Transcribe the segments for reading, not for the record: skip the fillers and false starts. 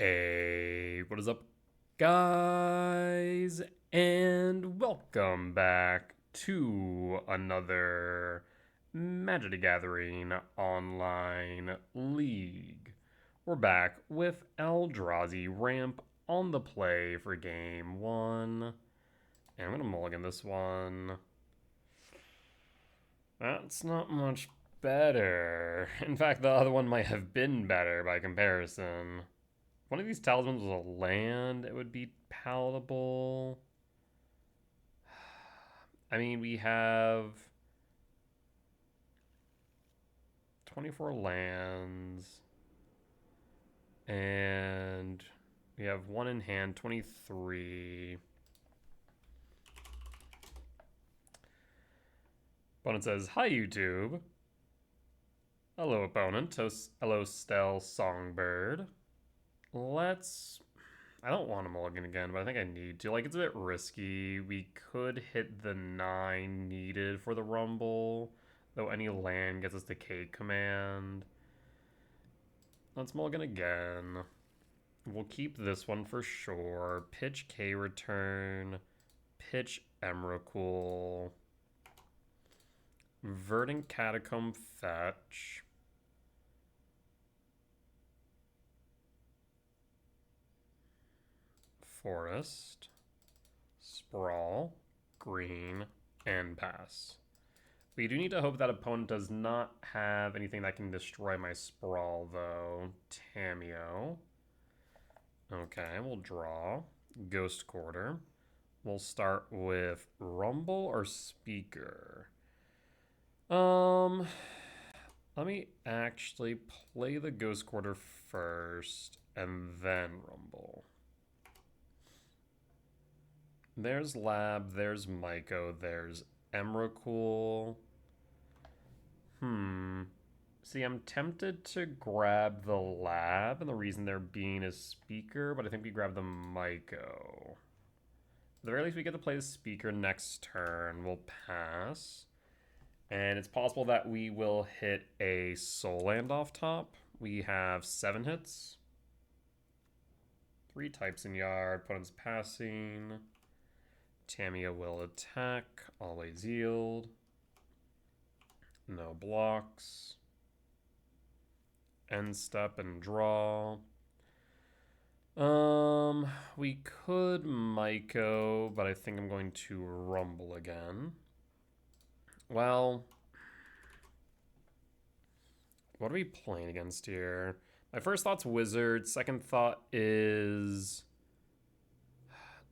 Hey, what is up, guys? And welcome back to another Magic the Gathering online league. We're back with Eldrazi Ramp on the play for game one. And I'm going to mulligan this one. That's not much better. In fact, the other one might have been better by comparison. One of these talismans was a land, it would be palatable. I mean, we have 24 lands, and we have one in hand, 23. Opponent says, "Hi, YouTube." Hello, opponent. Hello, Stel Songbird. I don't want to mulligan again, but I think I need to. Like, it's a bit risky. We could hit the 9 needed for the Rumble, though any land gets us to K command. Let's mulligan again. We'll keep this one for sure. Pitch K return. Pitch Emrakul. Verdant Catacomb fetch. Forest, Sprawl, Green, and Pass. We do need to hope that opponent does not have anything that can destroy my Sprawl, though. Tamiyo. Okay, we'll draw. Ghost Quarter. We'll start with Rumble or Speaker. Let me actually play the Ghost Quarter first, and then Rumble. There's Lab, there's Myco, there's Emrakul. See, I'm tempted to grab the Lab, and the reason they're being is Speaker, but I think we grab the Myco. At the very least, we get to play the Speaker next turn. We'll pass. And it's possible that we will hit a Soul Land off top. We have 7 hits. 3 types in yard. Opponent's passing. Tamiyo will attack. Always yield. No blocks. End step and draw. We could Myco, but I think I'm going to Rumble again. Well, what are we playing against here? My first thought's Wizard. Second thought is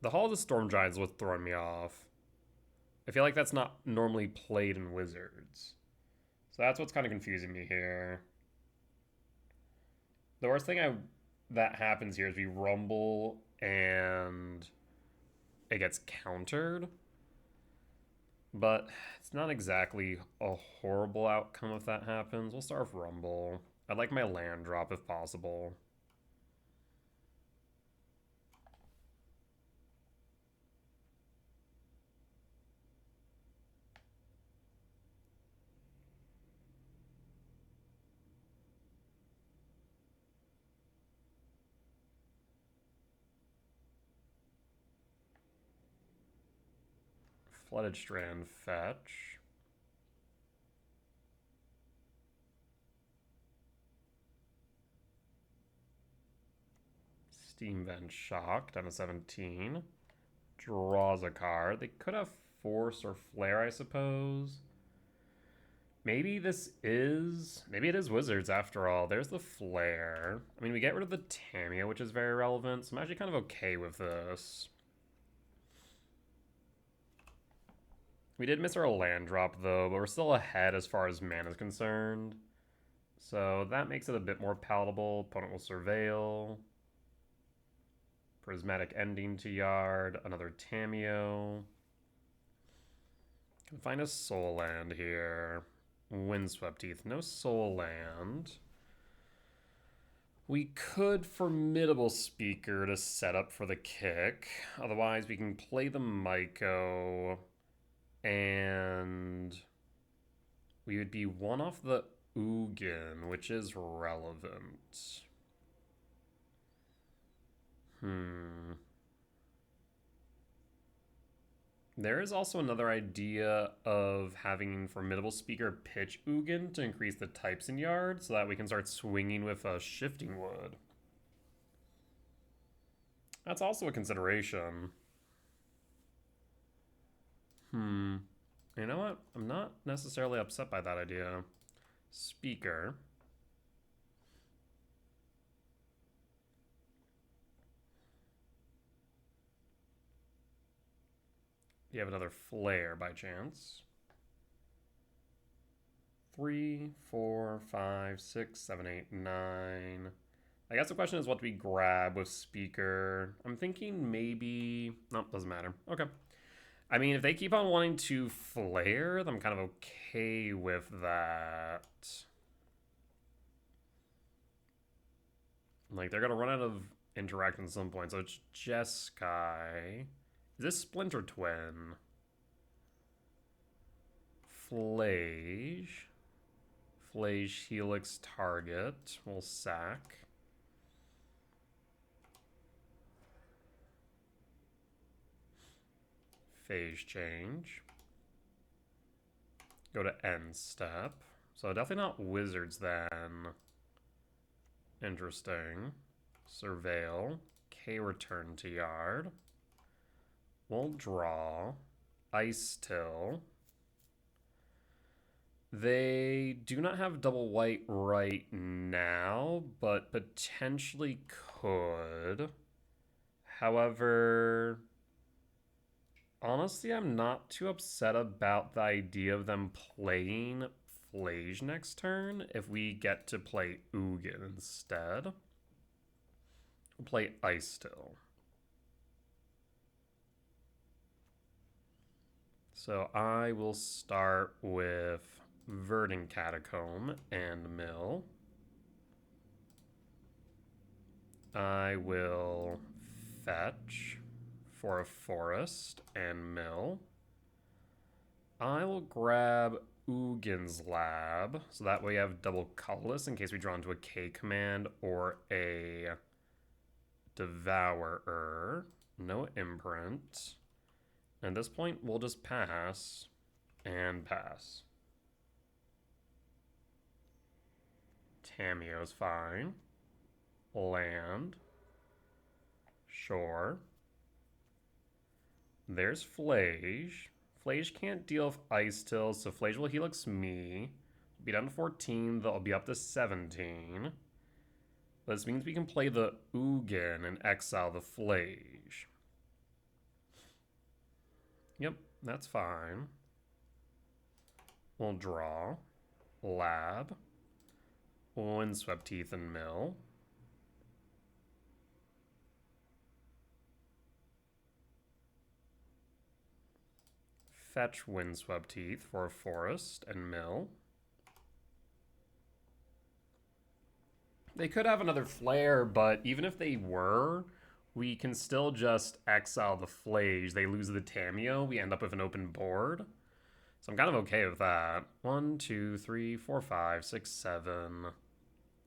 the Hall of the Storm Giants was throwing me off. I feel like that's not normally played in Wizards. So that's what's kind of confusing me here. The worst thing that happens here is we Rumble and it gets countered. But it's not exactly a horrible outcome if that happens. We'll start with Rumble. I'd like my land drop if possible. Flooded Strand fetch. Steam Vent Shock down to 17. Draws a card. They could have Force or Flare, I suppose. Maybe it is Wizards after all. There's the Flare. I mean, we get rid of the Tamiyo, which is very relevant, so I'm actually kind of okay with this. We did miss our land drop, though, but we're still ahead as far as mana is concerned. So that makes it a bit more palatable. Opponent will Surveil. Prismatic Ending to yard. Another Tamiyo. Can find a Soul Land here. Windswept Teeth. No Soul Land. We could Formidable Speaker to set up for the kick. Otherwise, we can play the Myco. And we would be one off the Ugin, which is relevant. There is also another idea of having Formidable Speaker pitch Ugin to increase the types in yard so that we can start swinging with a Shifting Wood. That's also a consideration. You know what? I'm not necessarily upset by that idea. Speaker. Do you have another flare by chance? 3, 4, 5, 6, 7, 8, 9. I guess the question is what do we grab with speaker? I'm thinking maybe... Nope, doesn't matter. Okay. I mean, if they keep on wanting to flare, then I'm kind of okay with that. Like, they're going to run out of interaction at some point, so it's Jeskai. Is this Splinter Twin? Flage. Flage Helix target. We'll sack. Phase change. Go to end step. So definitely not wizards then. Interesting. Surveil. K return to yard. We'll draw. Ice Till. They do not have double white right now, but potentially could. However, honestly, I'm not too upset about the idea of them playing Flage next turn if we get to play Ugin instead. We'll play Ice Still. So I will start with Verdant Catacomb and mill. I will fetch for a forest and mill. I will grab Ugin's Lab, so that way I have double colorless in case we draw into a K command or a Devourer. No imprint. At this point, we'll just pass and pass. Tamiyo's fine. Land. Sure. There's Flage. Flage can't deal with Ice Till, so Flage will helix me. Be down to 14, they'll be up to 17. This means we can play the Ugin and exile the Flage. Yep, that's fine. We'll draw. Lab. Windswept Teeth and mill. Fetch Windswept Teeth for a forest and mill. They could have another flare, but even if they were, we can still just exile the Flage. They lose the Tamiyo, we end up with an open board. So I'm kind of okay with that. 1, 2, 3, 4, 5, 6, 7,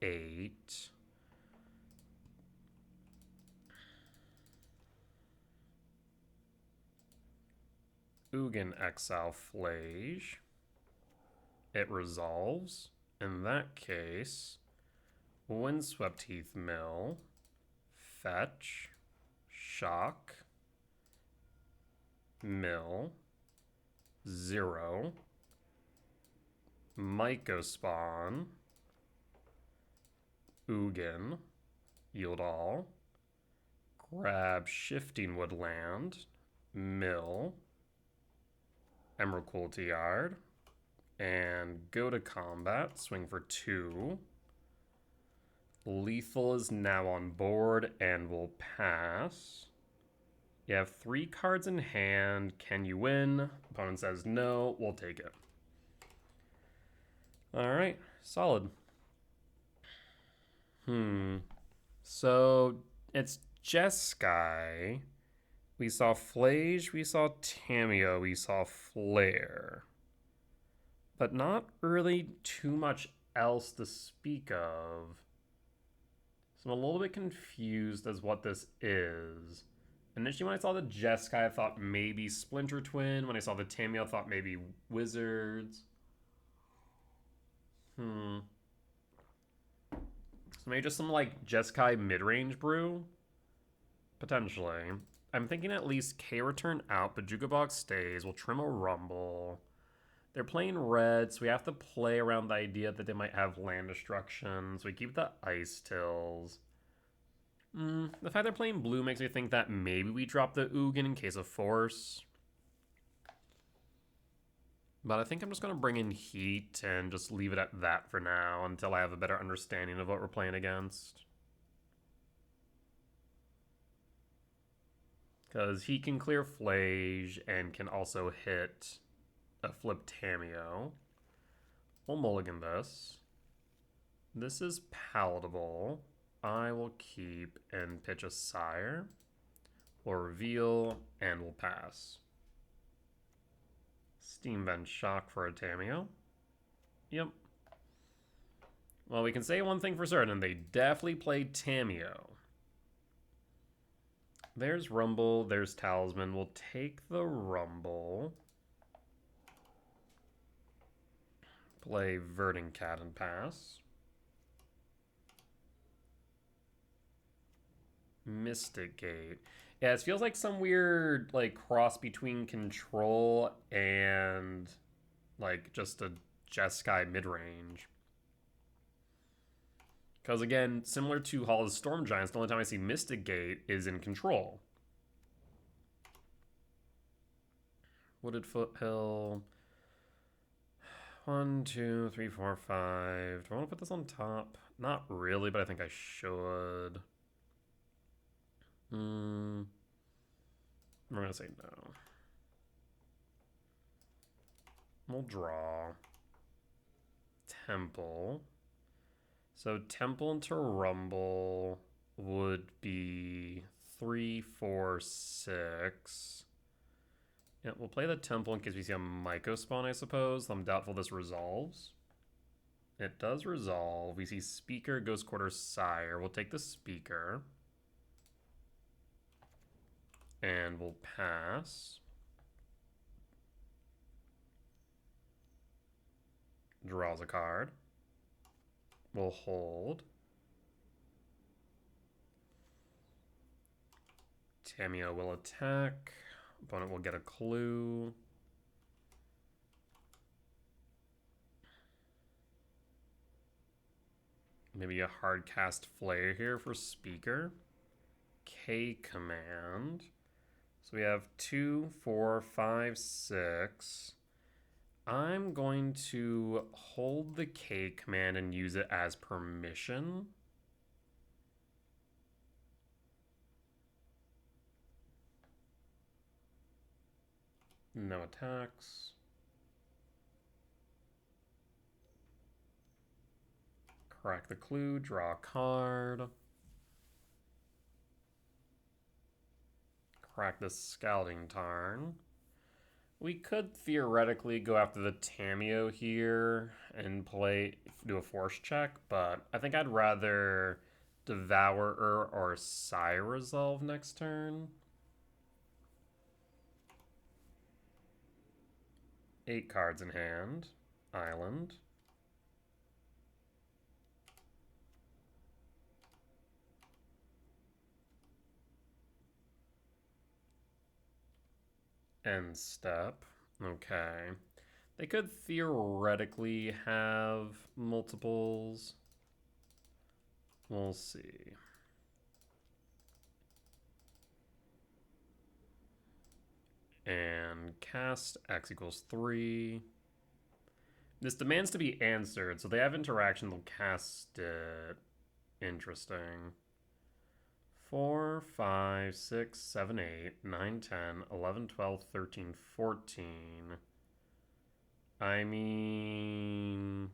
8. Ugin exile Flage. It resolves. In that case, Windswept Teeth mill. Fetch. Shock. Mill. 0. Myco spawn. Ugin. Yield all. Grab Shifting Woodland. Mill. Emerald Cruelty Yard. And go to combat. Swing for 2. Lethal is now on board and will pass. You have 3 cards in hand. Can you win? Opponent says no. We'll take it. Alright. Solid. So it's Jeskai. We saw Flage. We saw Tamiyo. We saw Flare. But not really too much else to speak of. So I'm a little bit confused as what this is. Initially, when I saw the Jeskai, I thought maybe Splinter Twin. When I saw the Tamiyo, I thought maybe Wizards. So maybe just some like Jeskai mid-range brew? Potentially. I'm thinking at least K return out, but Jukabog stays. We'll trim a Rumble. They're playing red, so we have to play around the idea that they might have land destruction. So we keep the Ice Tills. The fact they're playing blue makes me think that maybe we drop the Ugin in case of force. But I think I'm just going to bring in Heat and just leave it at that for now until I have a better understanding of what we're playing against. Because he can clear Flage and can also hit a flip Tamiyo. We'll mulligan this. This is palatable. I will keep and pitch a Sire. We'll reveal and we'll pass. Steam Vent Shock for a Tamiyo. Yep. Well, we can say one thing for certain. They definitely played Tamiyo. There's Rumble. There's Talisman. We'll take the Rumble. Play Verdant Cat and pass. Mystic Gate. Yeah, it feels like some weird like cross between Control and like just a Jeskai mid-range. Because again, similar to Hall of Storm Giants, the only time I see Mystic Gate is in Control. Wooded Foothill. 1, 2, 3, 4, 5. Do I want to put this on top? Not really, but I think I should. We're going to say no. We'll draw. Temple. So Temple into Rumble would be 3, 4, 6. Yeah, we'll play the Temple in case we see a Myco spawn, I suppose. I'm doubtful this resolves. It does resolve. We see Speaker, Ghost Quarter, Sire. We'll take the Speaker. And we'll pass. Draws a card. We'll hold. Tamiyo will attack. Opponent will get a clue. Maybe a hard cast Flare here for Speaker. K command. So we have 2, 4, 5, 6. I'm going to hold the K command and use it as permission. No attacks. Crack the clue, draw a card. Crack the Scouting Tarn. We could theoretically go after the Tamiyo here and do a force check, but I think I'd rather Devourer or Sire resolve next turn. 8 cards in hand. Island. End step. Okay. They could theoretically have multiples. We'll see. And cast X equals 3. This demands to be answered, so they have interaction, they'll cast it. Interesting. 4, 5, 6, 7, 8, 9, 10, 11, 12, 13, 14. I mean,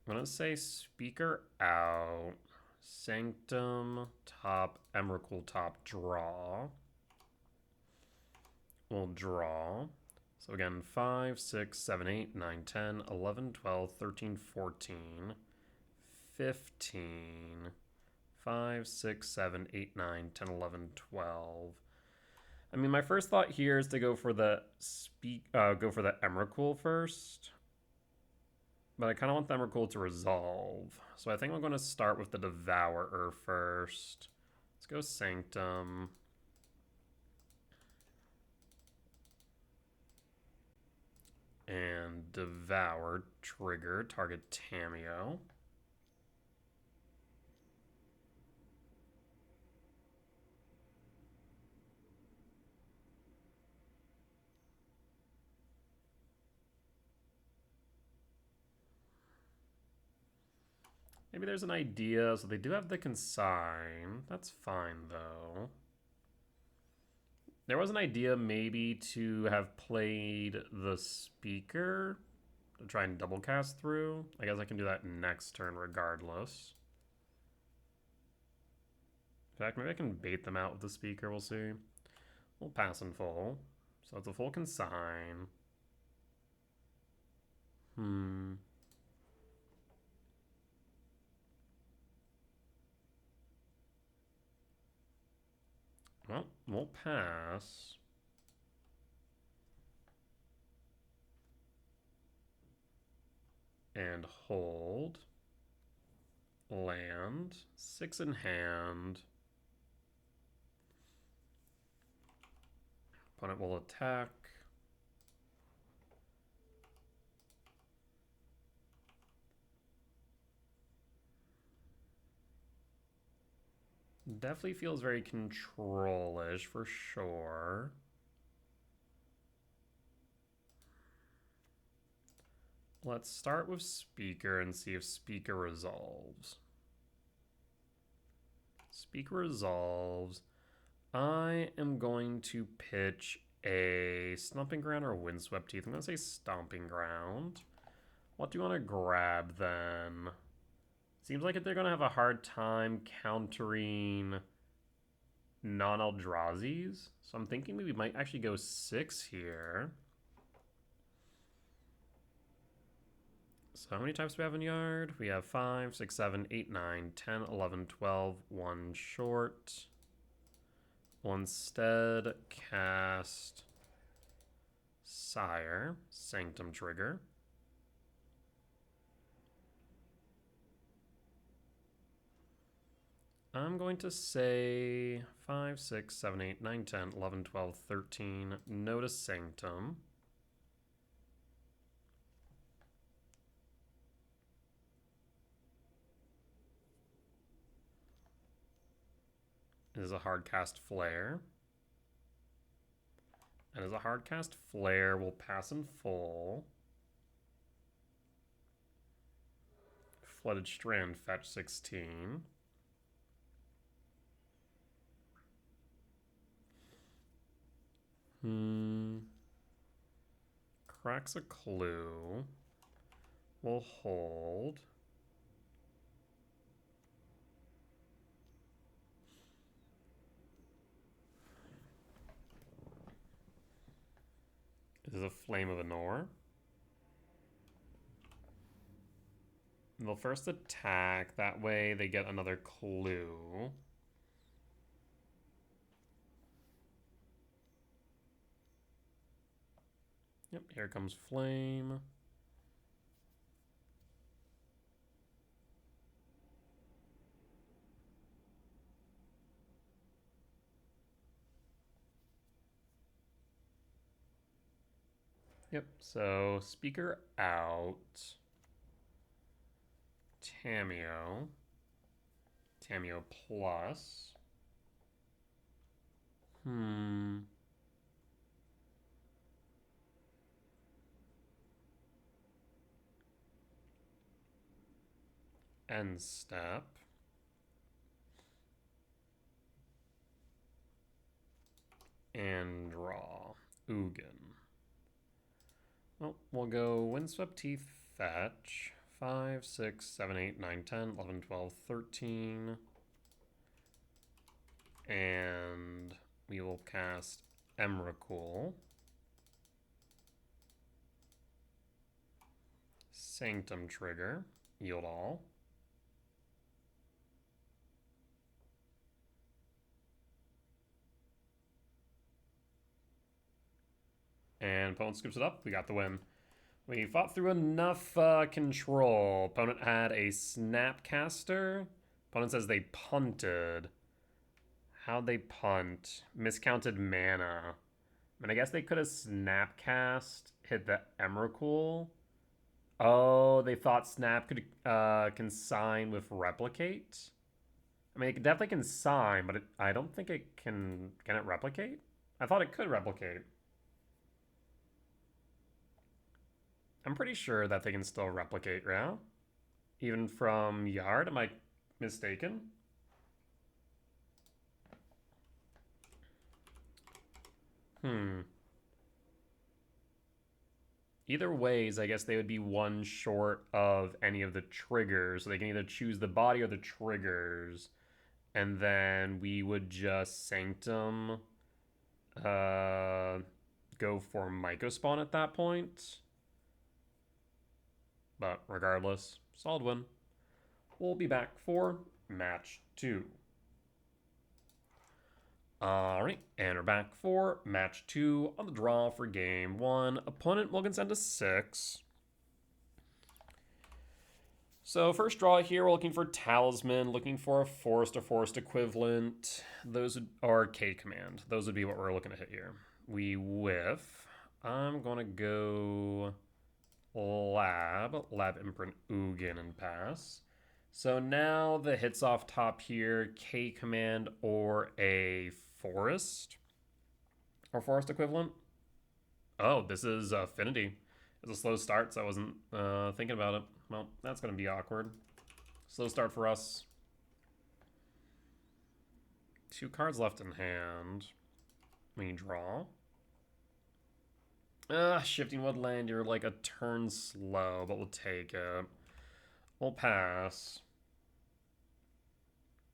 I'm going to say Speaker out, Sanctum, top, Emrakul, top, draw. We'll draw. So again, 5, 6, 7, 8, 9, 10, 11, 12, 13, 14, 15, 5, 6, 7, 8, 9, 10, 11, 12. I mean, my first thought here is to go for the Emrakul first. But I kind of want the Emrakul to resolve. So I think I'm going to start with the Devourer first. Let's go Sanctum. And Devour, trigger, target Tamiyo. Maybe there's an idea, so they do have the Consign. That's fine, though. There was an idea maybe to have played the Speaker to try and double cast through. I guess I can do that next turn regardless. In fact, maybe I can bait them out with the Speaker, we'll see. We'll pass in full. So it's a full Consign. Well, we'll pass. And hold. Land. 6 in hand. Opponent will attack. Definitely feels very control-ish for sure. Let's start with Speaker and see if Speaker resolves. Speaker resolves. I am going to pitch a Stomping Ground or Windswept Teeth. I'm going to say Stomping Ground. What do you want to grab then? Seems like they're going to have a hard time countering non-Eldrazi's. So I'm thinking we might actually go 6 here. So how many types do we have in Yard? We have 5, 6, 7, 8, 9, 10, 11, 12, 1 short. We'll instead cast Sire, Sanctum trigger. I'm going to say 5, 6, 7, 8, 9, 10, 11, 12, 13. No to Sanctum. It is a hard cast Flare. And as a hard cast Flare, we'll pass in full. Flooded Strand, fetch 16. Cracks a Clue. We'll hold. This is a Flame of Anor. They'll first attack. That way they get another clue. Yep, here comes Flame. Yep, so Speaker out. Tamiyo. Tamiyo plus. End step. And draw. Ugin. Well, we'll go Windswept Teeth, fetch. 5, 6, 7, 8, 9, 10, 11, 12, 13. And we will cast Emrakul. Sanctum trigger. Yield all. And opponent scoops it up. We got the win. We fought through enough control. Opponent had a Snapcaster. Opponent says they punted. How'd they punt? Miscounted mana. I mean, I guess they could have Snapcast, hit the Emrakul. Oh, they thought Snap could consign with Replicate. I mean, it definitely can sign, but I don't think it can. Can it replicate? I thought it could replicate. I'm pretty sure that they can still replicate, yeah? Even from Yard? Am I mistaken? Either ways, I guess they would be one short of any of the triggers. So they can either choose the body or the triggers. And then we would just Sanctum go for Mycospawn at that point. But regardless, solid win. We'll be back for match 2. Alright, and we're back for match 2 on the draw for game 1. Opponent will consent to 6. So first draw here, we're looking for Talisman, looking for a forest or forest equivalent. Those are K command. Those would be what we're looking to hit here. We whiff. I'm going to go Lab Imprint Ugin and pass. So now the hits off top here, K command or a forest or forest equivalent. Oh, this is Affinity. It's a slow start, so I wasn't thinking about it. Well, that's going to be awkward. Slow start for us. 2 cards left in hand. We draw. Shifting Woodland, you're like a turn slow, but we'll take it. We'll pass.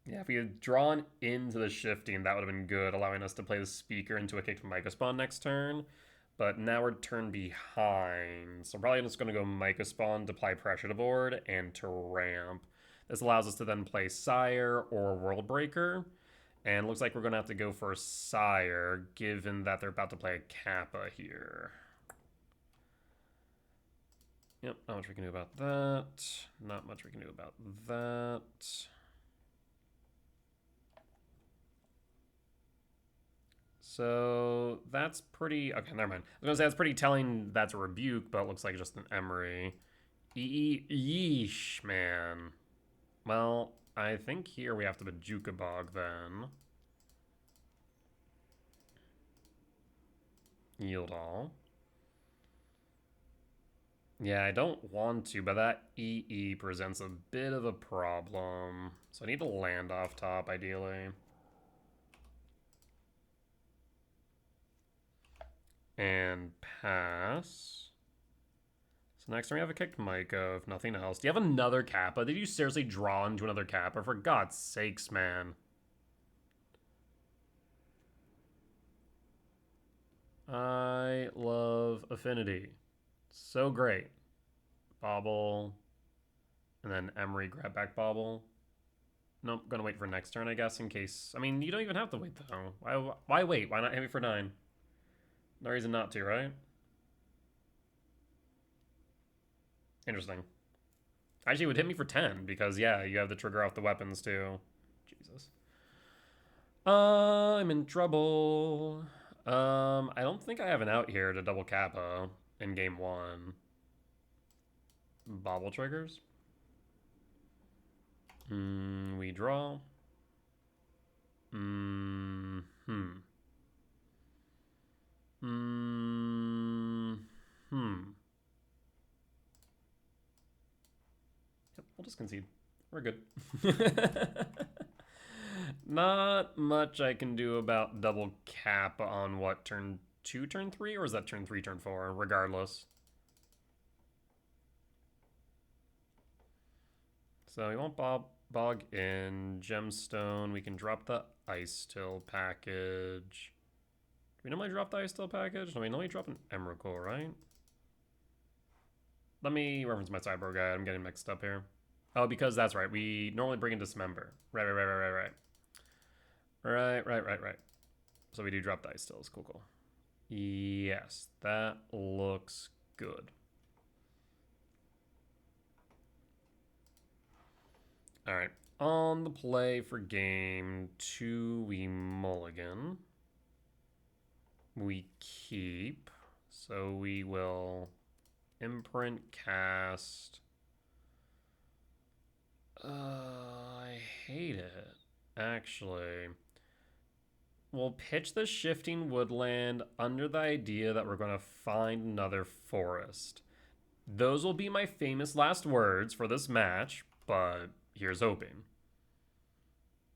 Yeah, if we had drawn into the shifting, that would have been good, allowing us to play the speaker into a kicked Mycospawn next turn. But now we're turn behind. So probably just going to go Mycospawn to apply pressure to board and to ramp. This allows us to then play Sire or Worldbreaker. And it looks like we're going to have to go for Sire, given that they're about to play a Kappa here. Yep, not much we can do about that. Not much we can do about that. So that's pretty... Okay, never mind. I was going to say that's pretty telling that's a Rebuke, but it looks like just an Emery. Yeesh, man. Well, I think here we have to Bajuka Bog then. Yield all. Yeah, I don't want to, but that EE presents a bit of a problem. So I need to land off top, ideally. And pass. So next turn we have a kicked Myco, if nothing else. Do you have another Kappa? Did you seriously draw into another Kappa? For God's sakes, man. I love Affinity. So great. Bobble. And then Emery grab back Bobble. Nope, gonna wait for next turn, I guess, in case... I mean, you don't even have to wait, though. Why wait? Why not hit me for 9? No reason not to, right? Interesting. Actually, it would hit me for 10, because, yeah, you have the trigger off the weapons, too. Jesus. I'm in trouble. I don't think I have an out here to double Kappa in game 1. Bobble triggers. We draw. Yep, we'll just concede. We're good. Not much I can do about double Kappa on what, turn 2, turn 3? Or is that turn 3, turn 4? Regardless. So we won't bog in. Gemstone. We can drop the Ice Till package. Do we normally drop the Ice Till package? No, we normally drop an Emrakul, right? Let me reference my sideboard guide. I'm getting mixed up here. Oh, because that's right. We normally bring in Dismember. Right. Right. So we do drop the Ice Tills. Cool. Yes, that looks good. All right, on the play for game 2, we mulligan. We keep, so we will imprint cast. I hate it, actually. We'll pitch the shifting woodland under the idea that we're going to find another forest. Those will be my famous last words for this match, but here's hoping.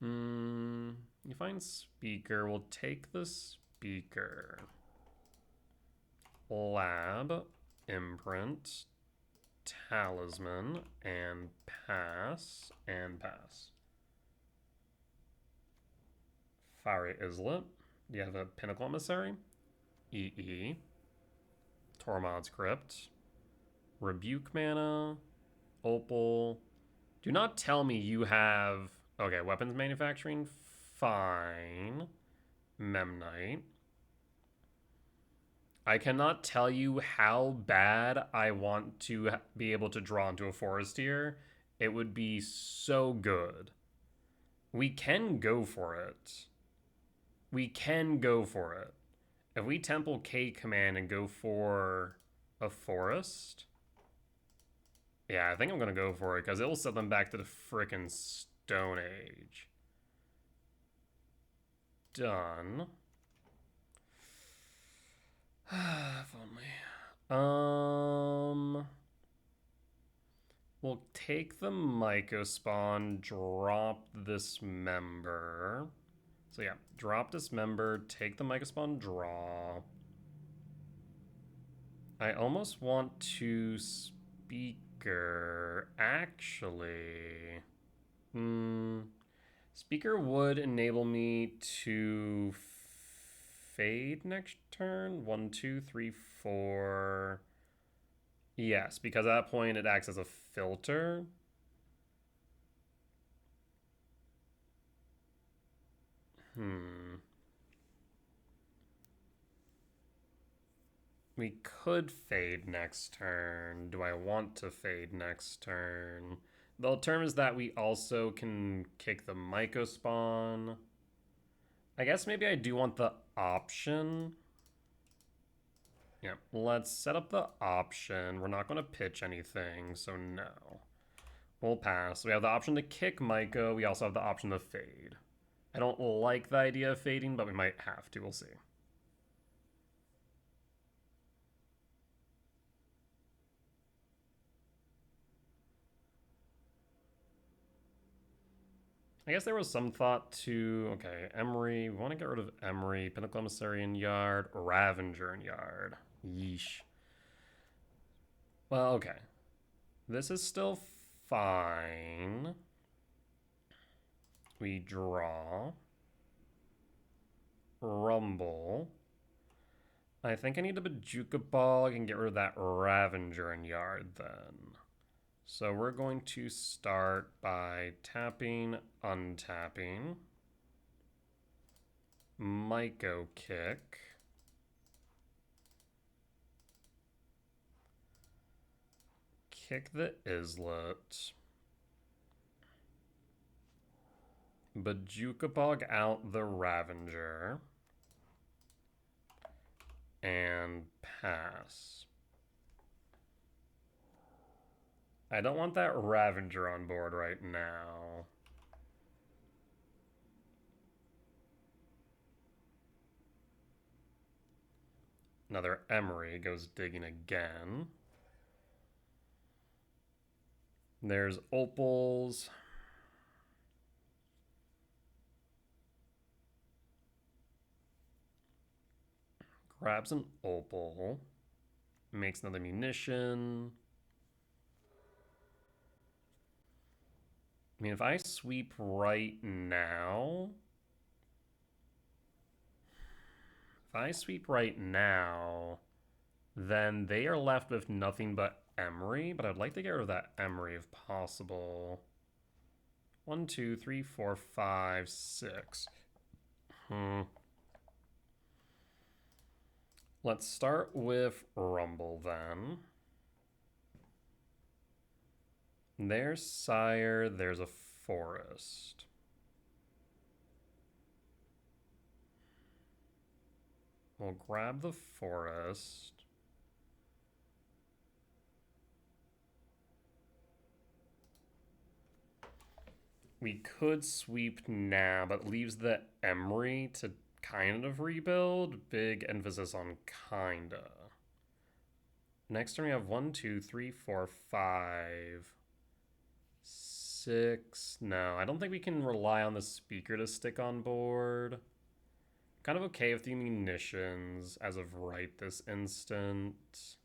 You find speaker. We'll take the speaker. Lab, imprint, talisman, and pass, Fiery Islet. Do you have a Pinnacle Emissary? EE. Tormod's Crypt. Rebuke mana. Opal. Do not tell me you have... Okay, weapons manufacturing. Fine. Memnite. I cannot tell you how bad I want to be able to draw into a forest here. It would be so good. We can go for it. We can go for it. If we Temple K command and go for a forest... Yeah, I think I'm going to go for it, because it will set them back to the frickin' Stone Age. Done. If only. We'll take the Mycospawn, drop this member. So yeah, drop this member, take the Mycospawn, draw. I almost want to speaker, actually. Speaker would enable me to fade next turn. 1, 2, 3, 4. Yes, because at that point it acts as a filter. We could fade next turn. Do I want to fade next turn? The alternative is that we also can kick the Mycospawn. I guess maybe I do want the option. Yeah, let's set up the option. We're not going to pitch anything, so no. We'll pass. We have the option to kick Myco. We also have the option to fade. I don't like the idea of fading, but we might have to. We'll see. I guess there was some thought to, okay, Emery. We want to get rid of Emery, Pinnacle Emissary in yard, Ravager in yard. Yeesh. Well, okay. This is still fine. We draw. Rumble. I think I need a Bajuka Ball. I can get rid of that Ravager in yard then. So we're going to start by tapping, untapping. Myco Kick. Kick the Islet. Bajuka Bog out the Ravager. And pass. I don't want that Ravager on board right now. Another Emery goes digging again. There's Opals. Grabs an Opal. Makes another munition. I mean, if I sweep right now... then they are left with nothing but Emery, but I'd like to get rid of that Emery if possible. 1, 2, 3, 4, 5, 6. Let's start with Rumble then. There's Sire, there's a Forest. We'll grab the Forest. We could sweep now, but leaves the Emery to kind of rebuild. Big emphasis on kinda. Next turn we have 1, 2, 3, 4, 5, 6. No, I don't think we can rely on the speaker to stick on board. Kind of okay with the munitions as of right this instant.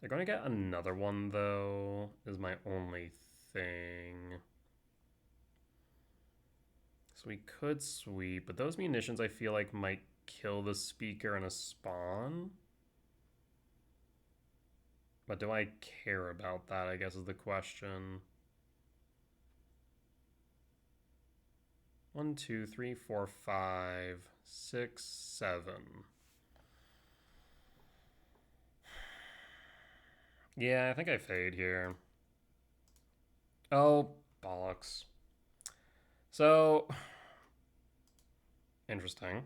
They're going to get another one, though, is my only thing. So we could sweep, but those munitions I feel like might kill the speaker in a spawn. But do I care about that, I guess, is the question. 1, 2, 3, 4, 5, 6, 7. Yeah, I think I fade here. Oh, bollocks. So, interesting.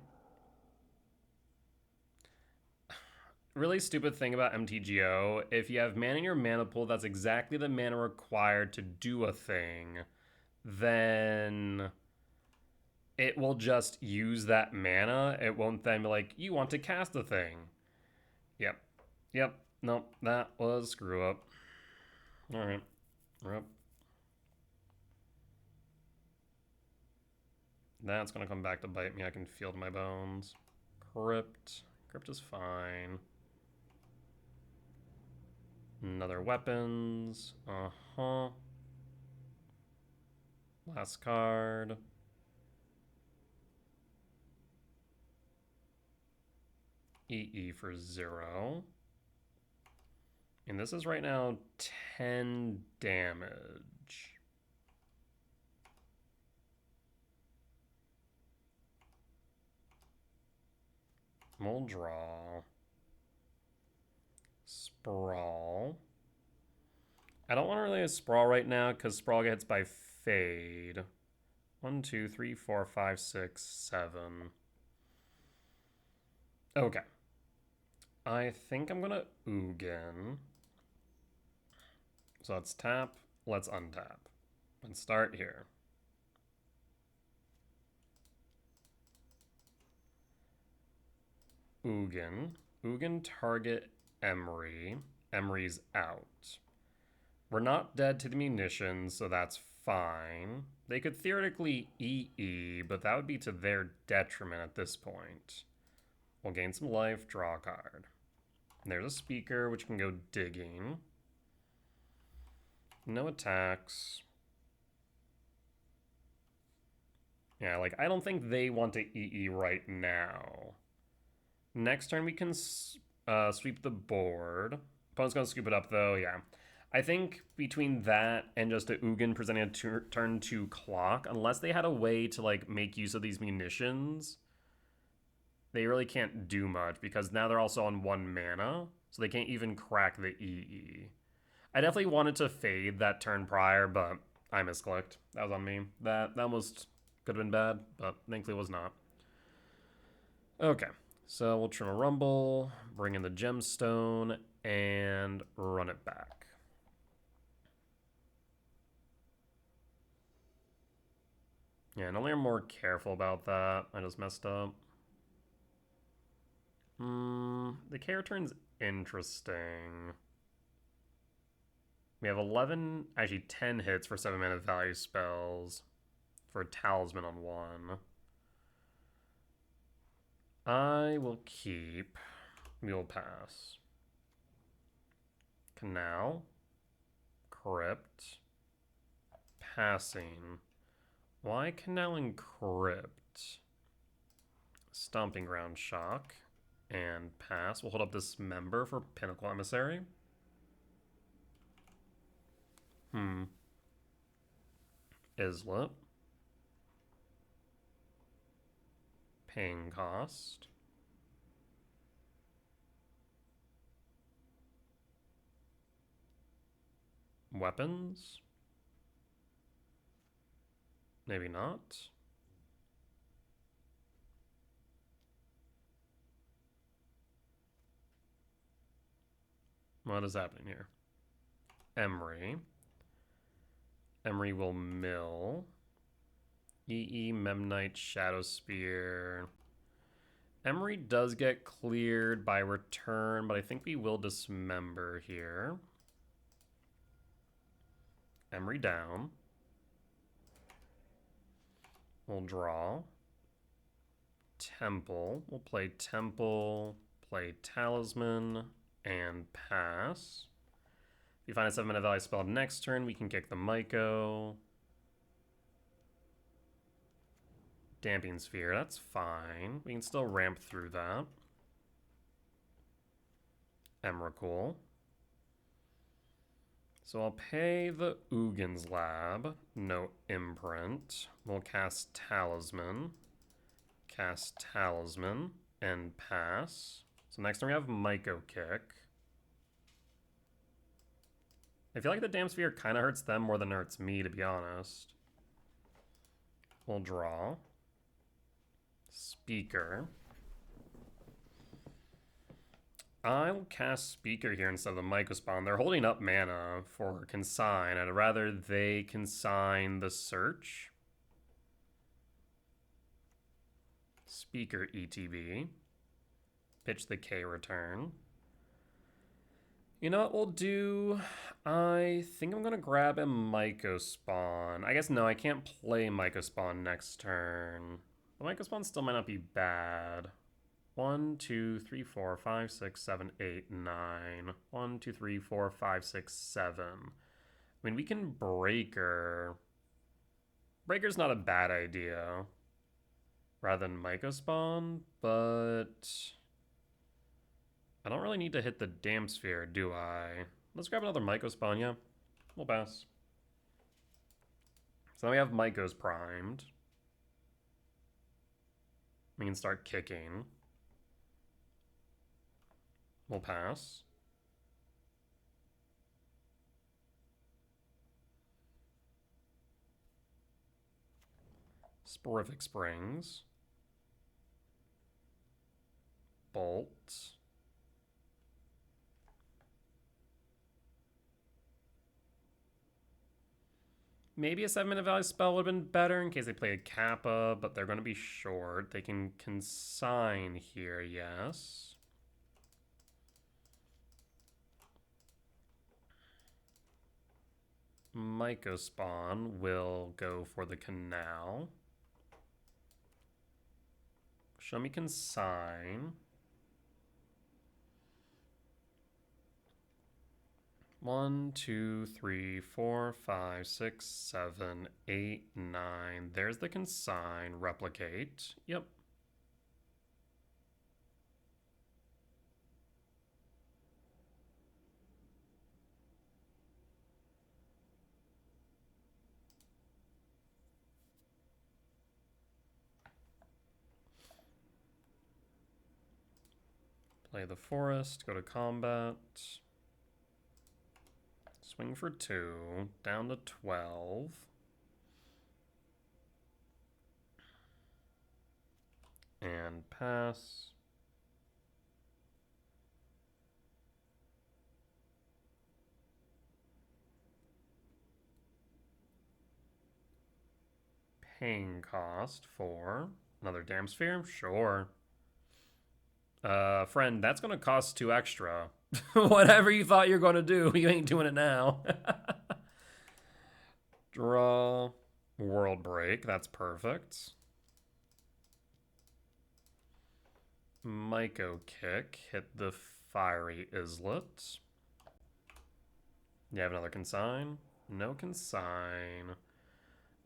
Really stupid thing about MTGO, if you have mana in your mana pool that's exactly the mana required to do a thing, then it will just use that mana. It won't then be like, you want to cast a thing. Yep. Nope, that was screw up. Alright. Yep. That's gonna come back to bite me. I can feel it in my bones. Crypt. Crypt is fine. Another weapons. Uh-huh. Last card. EE for 0. And this is right now 10 damage. We'll draw. Sprawl. I don't want to really sprawl right now because sprawl gets by fade. 1, 2, 3, 4, 5, 6, 7. Okay. I think I'm gonna Ugin. So let's tap, let's untap. And start here. Ugin. Ugin target Emery. Emery's out. We're not dead to the munitions, so that's fine. They could theoretically EE, but that would be to their detriment at this point. We'll gain some life, draw a card. And there's a speaker, which can go digging. No attacks. Yeah, like, I don't think they want to EE right now. Next turn, we can sweep the board. Opponent's going to scoop it up, though, yeah. I think between that and just a Ugin presenting a turn 2 clock, unless they had a way to, like, make use of these munitions, they really can't do much, because now they're also on 1 mana, so they can't even crack the EE. I definitely wanted to fade that turn prior, but I misclicked. That was on me. That almost could have been bad, but thankfully was not. Okay, so we'll trim a Rumble, bring in the Gemstone, and run it back. Yeah, normally I'm more careful about that. I just messed up. The care turn's interesting. We have 11, actually 10 hits for 7 mana value spells for a Talisman on 1. I will keep. We'll pass. Canal. Crypt. Passing. Why Canal and Crypt? Stomping Ground Shock. And pass. We'll hold up this member for Pinnacle Emissary. Islet. Paying cost. Weapons? Maybe not. What is happening here? Emery. Emery will mill. EE, Memnite, Shadow Spear. Emery does get cleared by return, but I think we will dismember here. Emery down. We'll draw. Temple. We'll play Temple, play Talisman, and pass. If you find a 7-mana value spell next turn, we can kick the MTGO. Damping Sphere, that's fine. We can still ramp through that. Emrakul. So I'll pay the Ugin's Lab. No imprint. We'll cast Talisman. Cast Talisman and pass. So next turn we have MTGO Kick. I feel like the Damp Sphere kind of hurts them more than it hurts me, to be honest. We'll draw. Speaker. I'll cast Speaker here instead of the Mycospawn. They're holding up mana for Consign. I'd rather they consign the Search. Speaker ETB. Pitch the K return. You know what we'll do? I think I'm going to grab a Mycospawn. I guess no, I can't play Mycospawn next turn. The Mycospawn still might not be bad. 1, 2, 3, 4, 5, 6, 7, 8, 9. 1, 2, 3, 4, 5, 6, 7. I mean, we can Breaker. Breaker's not a bad idea. Rather than Mycospawn, but I don't really need to hit the Damp Sphere, do I? Let's grab another Mycospawn, yeah. We'll pass. So now we have Mycos primed. We can start kicking. We'll pass. Sporific Springs. Bolt. Maybe a 7-mana value spell would have been better in case they play a Kappa, but they're going to be short. They can consign here, yes. Mycospawn will go for the Canal. Show me consign. 1, 2, 3, 4, 5, 6, 7, 8, 9. There's the consign. Replicate. Yep. Play the forest, go to combat. Swing for 2, down to 12. And pass. Paying cost for another Damp Sphere? Sure. Friend, that's gonna cost 2 extra. Whatever you thought you were gonna do, you ain't doing it now. Draw. World Break, that's perfect. MTGO Kick, hit the Fiery Islet. You have another consign? No consign.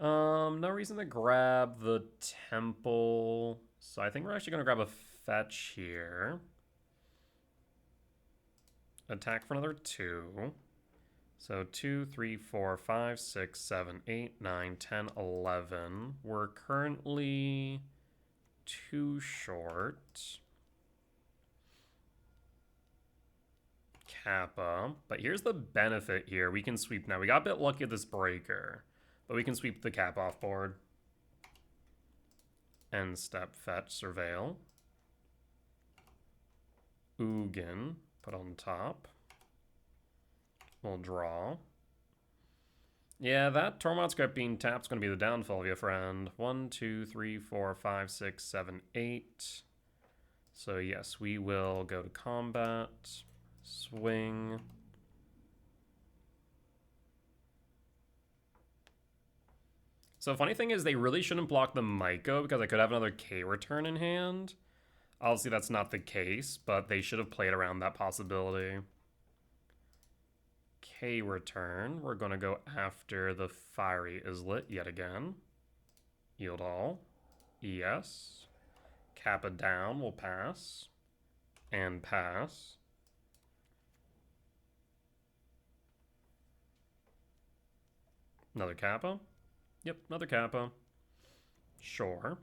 No reason to grab the Temple. So I think we're actually gonna grab a fetch here. Attack for another 2. So 2, 3, 4, 5, 6, 7, 8, 9, 10, 11. We're currently 2 short. Kappa. But here's the benefit here. We can sweep now. We got a bit lucky at this breaker, but we can sweep the Kappa off board. End step, fetch, surveil. Ugin, put on top. We'll draw. Yeah, that Tormod script being tapped is going to be the downfall of you, friend. 1, 2, 3, 4, 5, 6, 7, 8. So yes, we will go to combat. Swing. So funny thing is they really shouldn't block the Myco because I could have another K return in hand. Obviously that's not the case, but they should have played around that possibility. K return. We're going to go after the Fiery Islet yet again. Yield all. Yes. Kappa down. We'll pass. And pass. Another Kappa. Yep, another Kappa. Sure.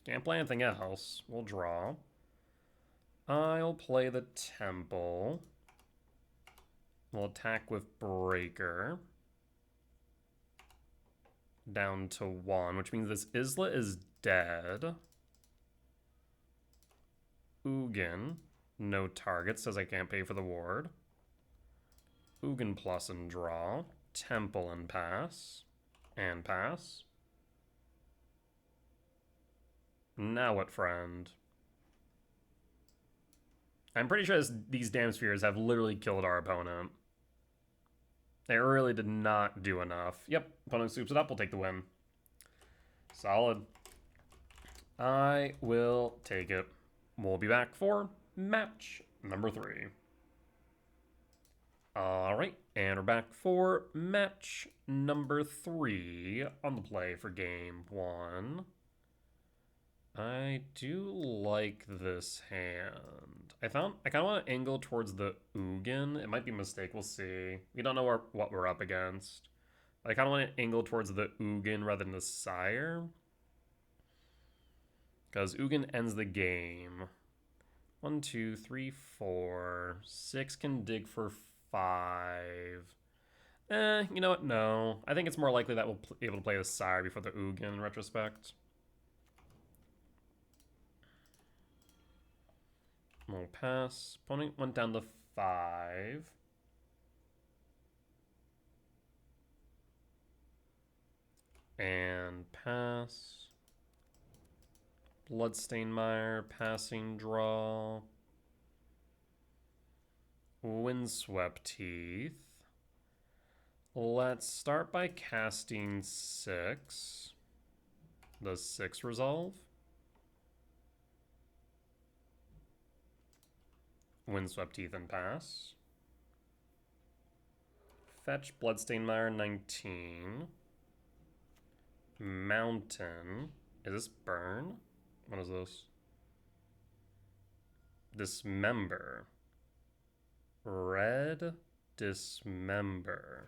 Can't play anything else. We'll draw. I'll play the Temple. We'll attack with Breaker. Down to 1, which means this Islet is dead. Ugin. No target, says I can't pay for the ward. Ugin plus and draw. Temple and pass. And pass. Now what, friend? I'm pretty sure these damn spheres have literally killed our opponent. They really did not do enough. Yep, opponent swoops it up. We'll take the win. Solid. I will take it. We'll be back for match number 3. Alright, and we're back for match number 3 on the play for game 1. I do like this hand. I kind of want to angle towards the Ugin. It might be a mistake. We'll see. We don't know what we're up against. But I kind of want to angle towards the Ugin rather than the Sire. Because Ugin ends the game. 1, 2, 3, 4. 6 can dig for 5. You know what? No. I think it's more likely that we'll be able to play the Sire before the Ugin in retrospect. We'll pass. Opponent went down to 5. And pass. Bloodstained Mire, passing draw. Windswept Teeth. Let's start by casting 6. Does 6 resolve? Windswept Teeth and pass. Fetch Bloodstained Mire 19. Mountain. Is this burn? What is this? Dismember. Red Dismember.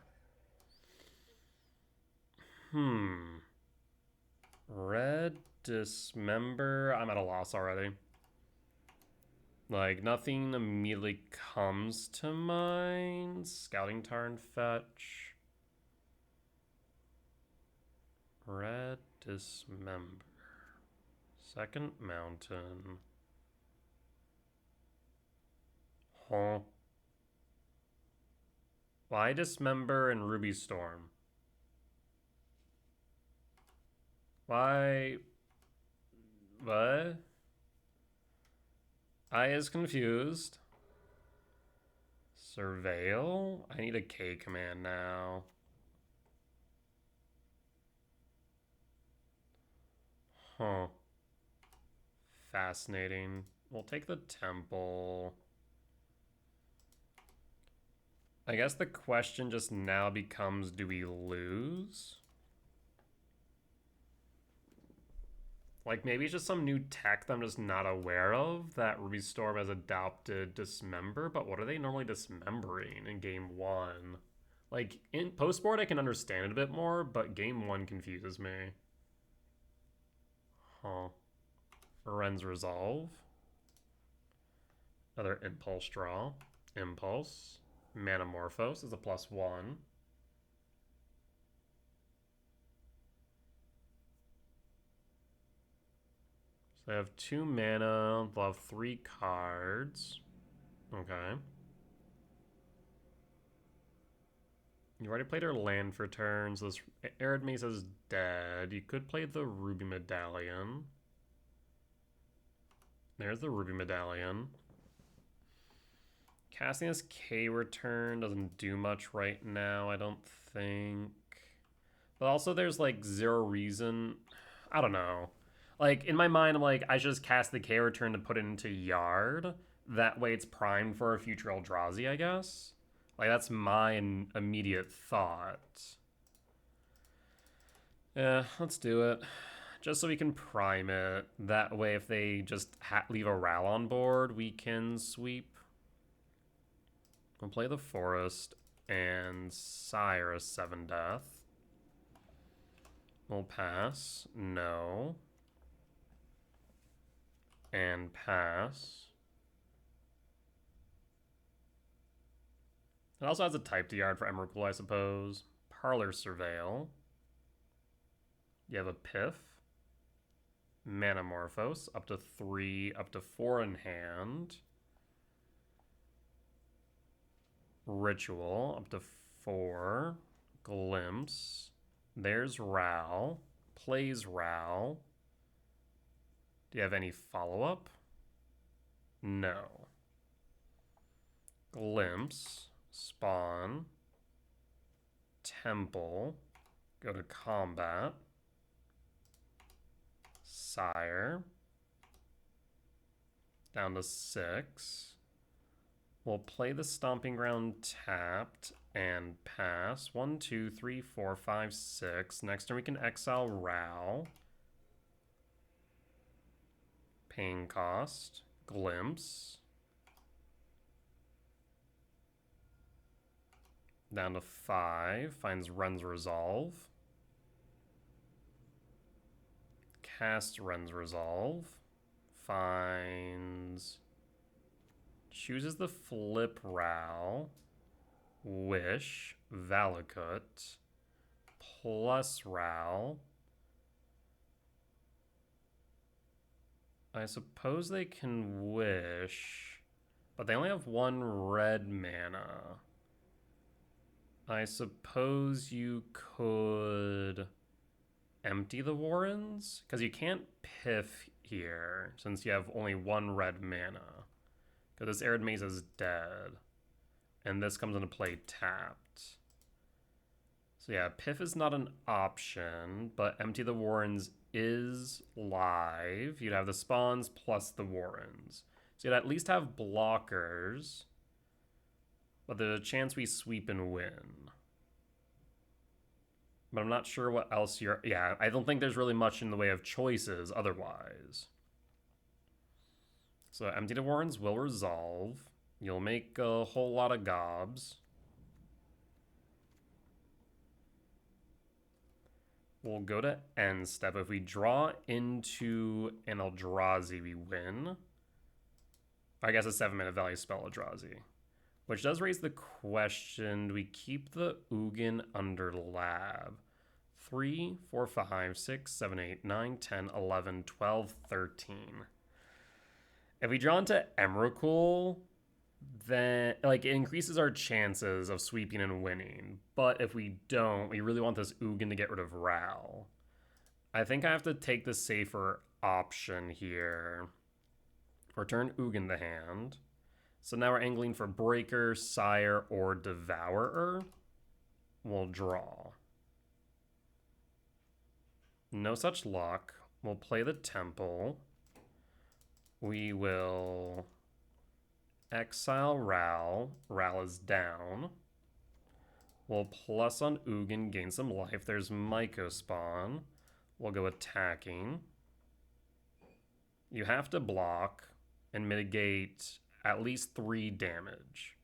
Red Dismember. I'm at a loss already. Like, nothing immediately comes to mind. Scouting Tarn fetch. Red Dismember. Second Mountain. Huh. Why Dismember and Ruby Storm? Why? What? I is confused. Surveil? I need a K command now. Huh. Fascinating. We'll take the Temple. I guess the question just now becomes, do we lose? Like, maybe it's just some new tech that I'm just not aware of that Ruby Storm has adopted Dismember, but what are they normally dismembering in game 1? Like, in post-board I can understand it a bit more, but game 1 confuses me. Huh. Feren's Resolve. Another Impulse draw. Impulse. Manamorphose is a +1. So I have 2 mana. They'll have 3 cards. Okay. You already played her land for turns. This Arid Mesa is dead. You could play the Ruby Medallion. There's the Ruby Medallion. Casting this K return doesn't do much right now, I don't think. But also there's like 0 reason. I don't know. Like in my mind, I'm like, I should just cast the K return to put it into Yard. That way it's primed for a future Eldrazi, I guess. Like, that's my immediate thought. Yeah, let's do it. Just so we can prime it. That way, if they just leave a Ral on board, we can sweep. We'll play the Forest and Sire a 7 death. We'll pass. No. And pass. It also has a type Yard for Emrakul, I suppose. Parlor Surveil. You have a Piff. Manamorphose, up to 3, up to 4 in hand. Ritual, up to 4. Glimpse. There's Ral. Plays Ral. Do you have any follow-up? No. Glimpse. Spawn. Temple. Go to combat. Sire. Down to 6. We'll play the Stomping Ground tapped and pass. 1, 2, 3, 4, 5, 6. Next turn we can exile Ral. Pain cost. Glimpse. Down to 5. Finds Ren's Resolve. Cast Ren's Resolve. Finds... Chooses the flip Ral. Wish. Valakut. Plus Ral. I suppose they can wish, but they only have 1 red mana. I suppose you could empty the Warrens? Because you can't Piff here, since you have only 1 red mana. Because this Arid Maze is dead. And this comes into play tapped. So yeah, Piff is not an option, but Empty the Warrens is live. You'd have the spawns plus the Warrens. So you'd at least have blockers, but there's a chance we sweep and win. But I'm not sure what else you're... Yeah, I don't think there's really much in the way of choices otherwise. So Empty the Warrens will resolve. You'll make a whole lot of gobs. We'll go to end step. If we draw into an Eldrazi, we win. I guess a 7-mana value spell Eldrazi. Which does raise the question, do we keep the Ugin under lab? 3, 4, 5, 6, 7, 8, 9, 10, 11, 12, 13. If we draw into Emrakul, then like it increases our chances of sweeping and winning. But if we don't, we really want this Ugin to get rid of Ral. I think I have to take the safer option here. Return Ugin to hand. So now we're angling for Breaker, Sire, or Devourer. We'll draw. No such luck. We'll play the Temple. We will exile Ral. Ral is down. We'll plus on Ugin, gain some life. There's Myco spawn. We'll go attacking. You have to block and mitigate at least 3 damage.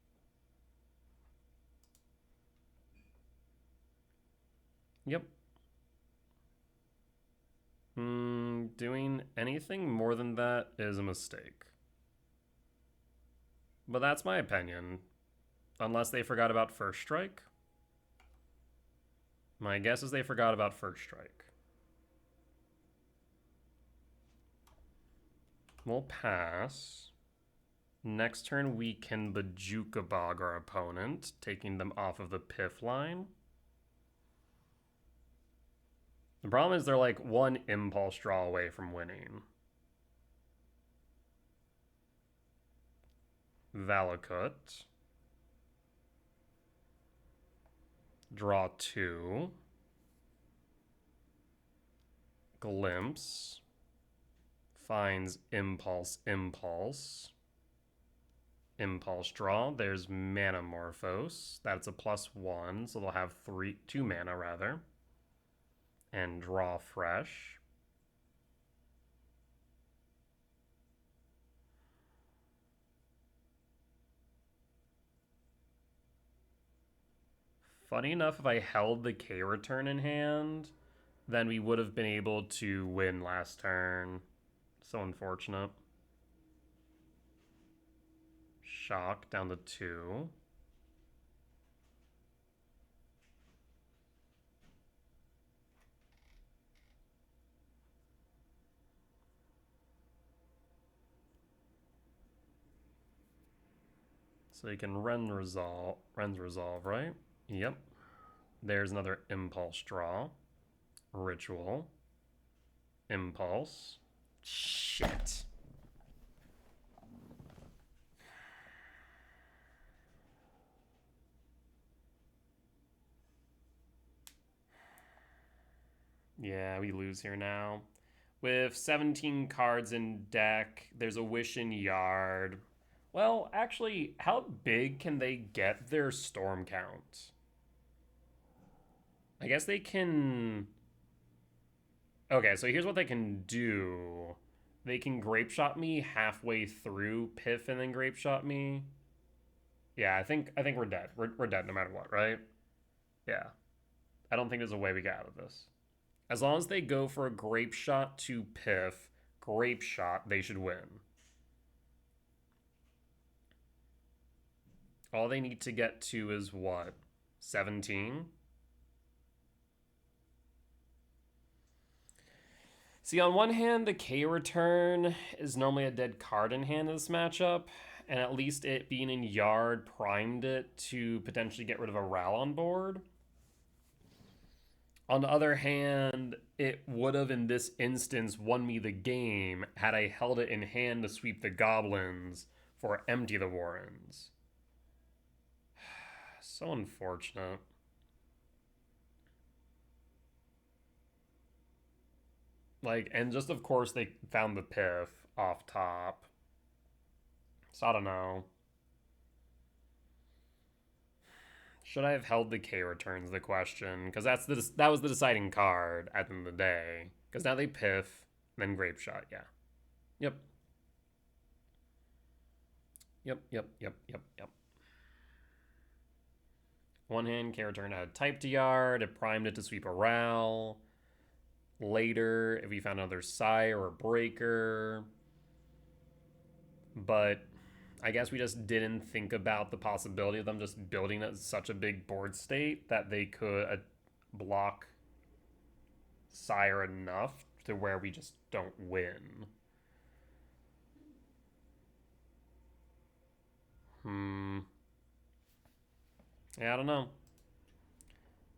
Yep. Doing anything more than that is a mistake. But that's my opinion. Unless they forgot about First Strike. My guess is they forgot about First Strike. We'll pass. Next turn, we can Bajuka Bog our opponent, taking them off of the Piff line. The problem is they're like one impulse draw away from winning. Valakut. Draw 2. Glimpse. Finds Impulse. Impulse draw. There's Manamorphose. That's a +1, so they'll have 2 mana rather. And draw fresh. Funny enough, if I held the K return in hand, then we would have been able to win last turn. So unfortunate. Shock down to 2. So you can Ren's Resolve, right? Yep. There's another Impulse draw. Ritual. Impulse. Shit. Yeah, we lose here now. With 17 cards in deck, there's a Wish in Yard. Well, actually, how big can they get their storm count? I guess they can... Okay, so here's what they can do. They can Grape Shot me halfway through Piff and then Grape Shot me. Yeah, I think we're dead. We're dead no matter what, right? Yeah. I don't think there's a way we get out of this. As long as they go for a Grape Shot to Piff, Grape Shot, they should win. All they need to get to is what? 17? See, on one hand, the K return is normally a dead card in hand in this matchup, and at least it being in Yard primed it to potentially get rid of a Ral on board. On the other hand, it would have in this instance won me the game had I held it in hand to sweep the goblins for Empty the Warrens. So unfortunate. Like, and just of course they found the Piff off top. So I don't know. Should I have held the K returns the question? Because that was the deciding card at the end of the day. Because now they Piff, then Grape Shot, yeah. Yep. Yep. One hand, K return had type to Yard, it primed it to sweep a Ral. Later, if we found another Sire or Breaker. But I guess we just didn't think about the possibility of them just building such a big board state that they could block Sire enough to where we just don't win. Yeah, I don't know.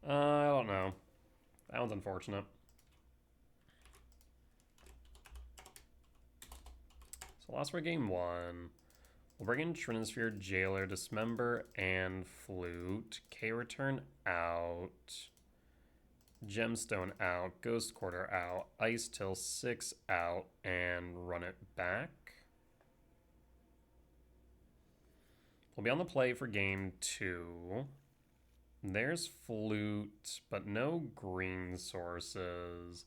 I don't know. That one's unfortunate. So lost for game 1. We'll bring in Trinisphere, Jailer, Dismember, and Flute. K return out. Gemstone out. Ghost Quarter out. Ice Till 6 out. And run it back. We'll be on the play for game 2. There's Flute, but no green sources.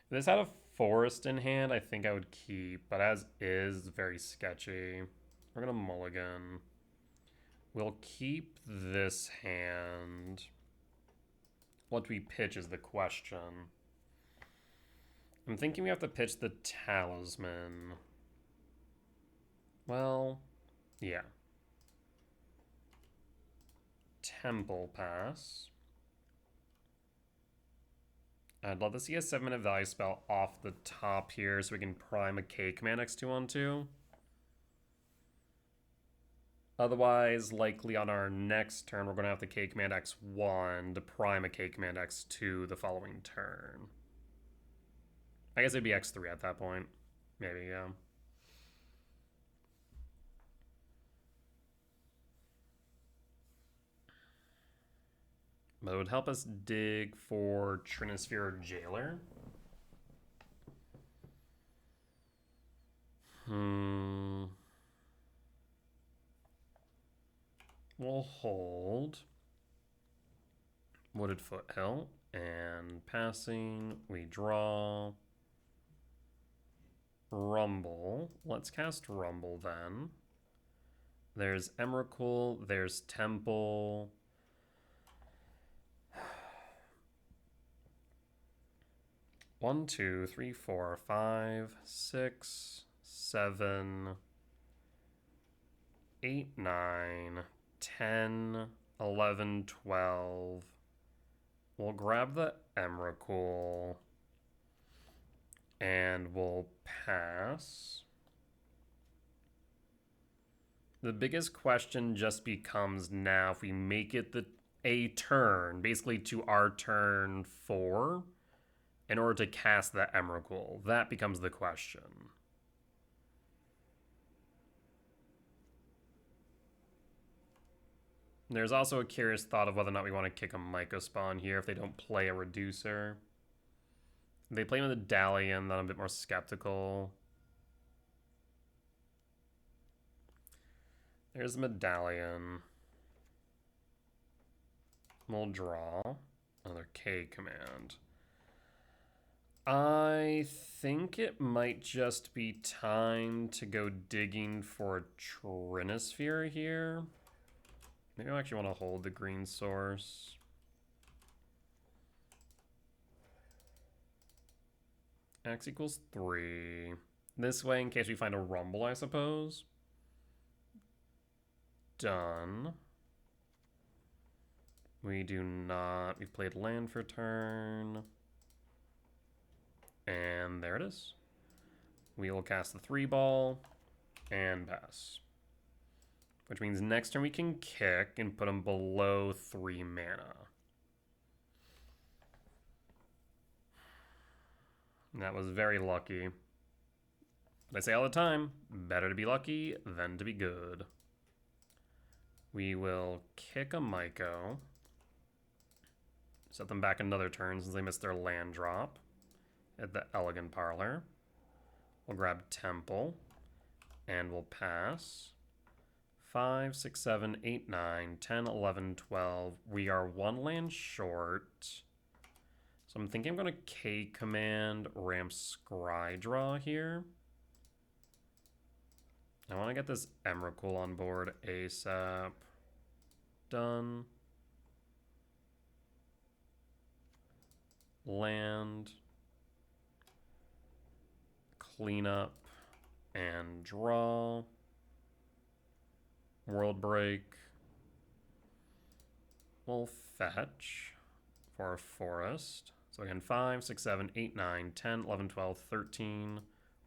If this had a Forest in hand, I think I would keep, but as is, very sketchy. We're gonna mulligan. We'll keep this hand. What do we pitch is the question. I'm thinking we have to pitch the Talisman. Well, yeah. Temple pass. I'd love to see a 7-minute value spell off the top here so we can prime a K command X2 on 2. Otherwise, likely on our next turn, we're going to have the K command X1 to prime a K command X2 the following turn. I guess it'd be X3 at that point. Maybe, yeah. But it would help us dig for Trinisphere Jailer. We'll hold Wooded Foothill, and passing, we draw Rumble. Let's cast Rumble then. There's Emrakul, there's Temple. One, 2, 3, 4, 5, 6, 7, 8, 9, 10, 11, 12. We'll grab the Emrakul and we'll pass. The biggest question just becomes now if we make it a turn, basically to our turn 4, in order to cast the Emrakul. That becomes the question. There's also a curious thought of whether or not we want to kick a Myco Spawn here if they don't play a Reducer. If they play with a Dalian, then I'm a bit more skeptical. There's a Medallion. We'll draw another K command. I think it might just be time to go digging for a Trinisphere here. Maybe I actually want to hold the green source. X equals 3. This way, in case we find a Rumble, I suppose. Done. We do not. We've played land for turn. And there it is. We will cast the 3-ball and pass. Which means next turn we can kick and put them below 3 mana. And that was very lucky. But I say all the time, better to be lucky than to be good. We will kick a Myco. Set them back another turn since they missed their land drop at the Elegant Parlor. We'll grab Temple and we'll pass. 5, 6, 7, 8, 9, 10, 11, 12. We are 1 land short. So I'm thinking I'm going to K command Ramp Scrydraw here. I want to get this Emrakul on board ASAP. Done. Land. Clean up and draw. World Break. We'll fetch for a forest. So again, 5, 6, 7, 8, 9, 10, 11, 12, 13.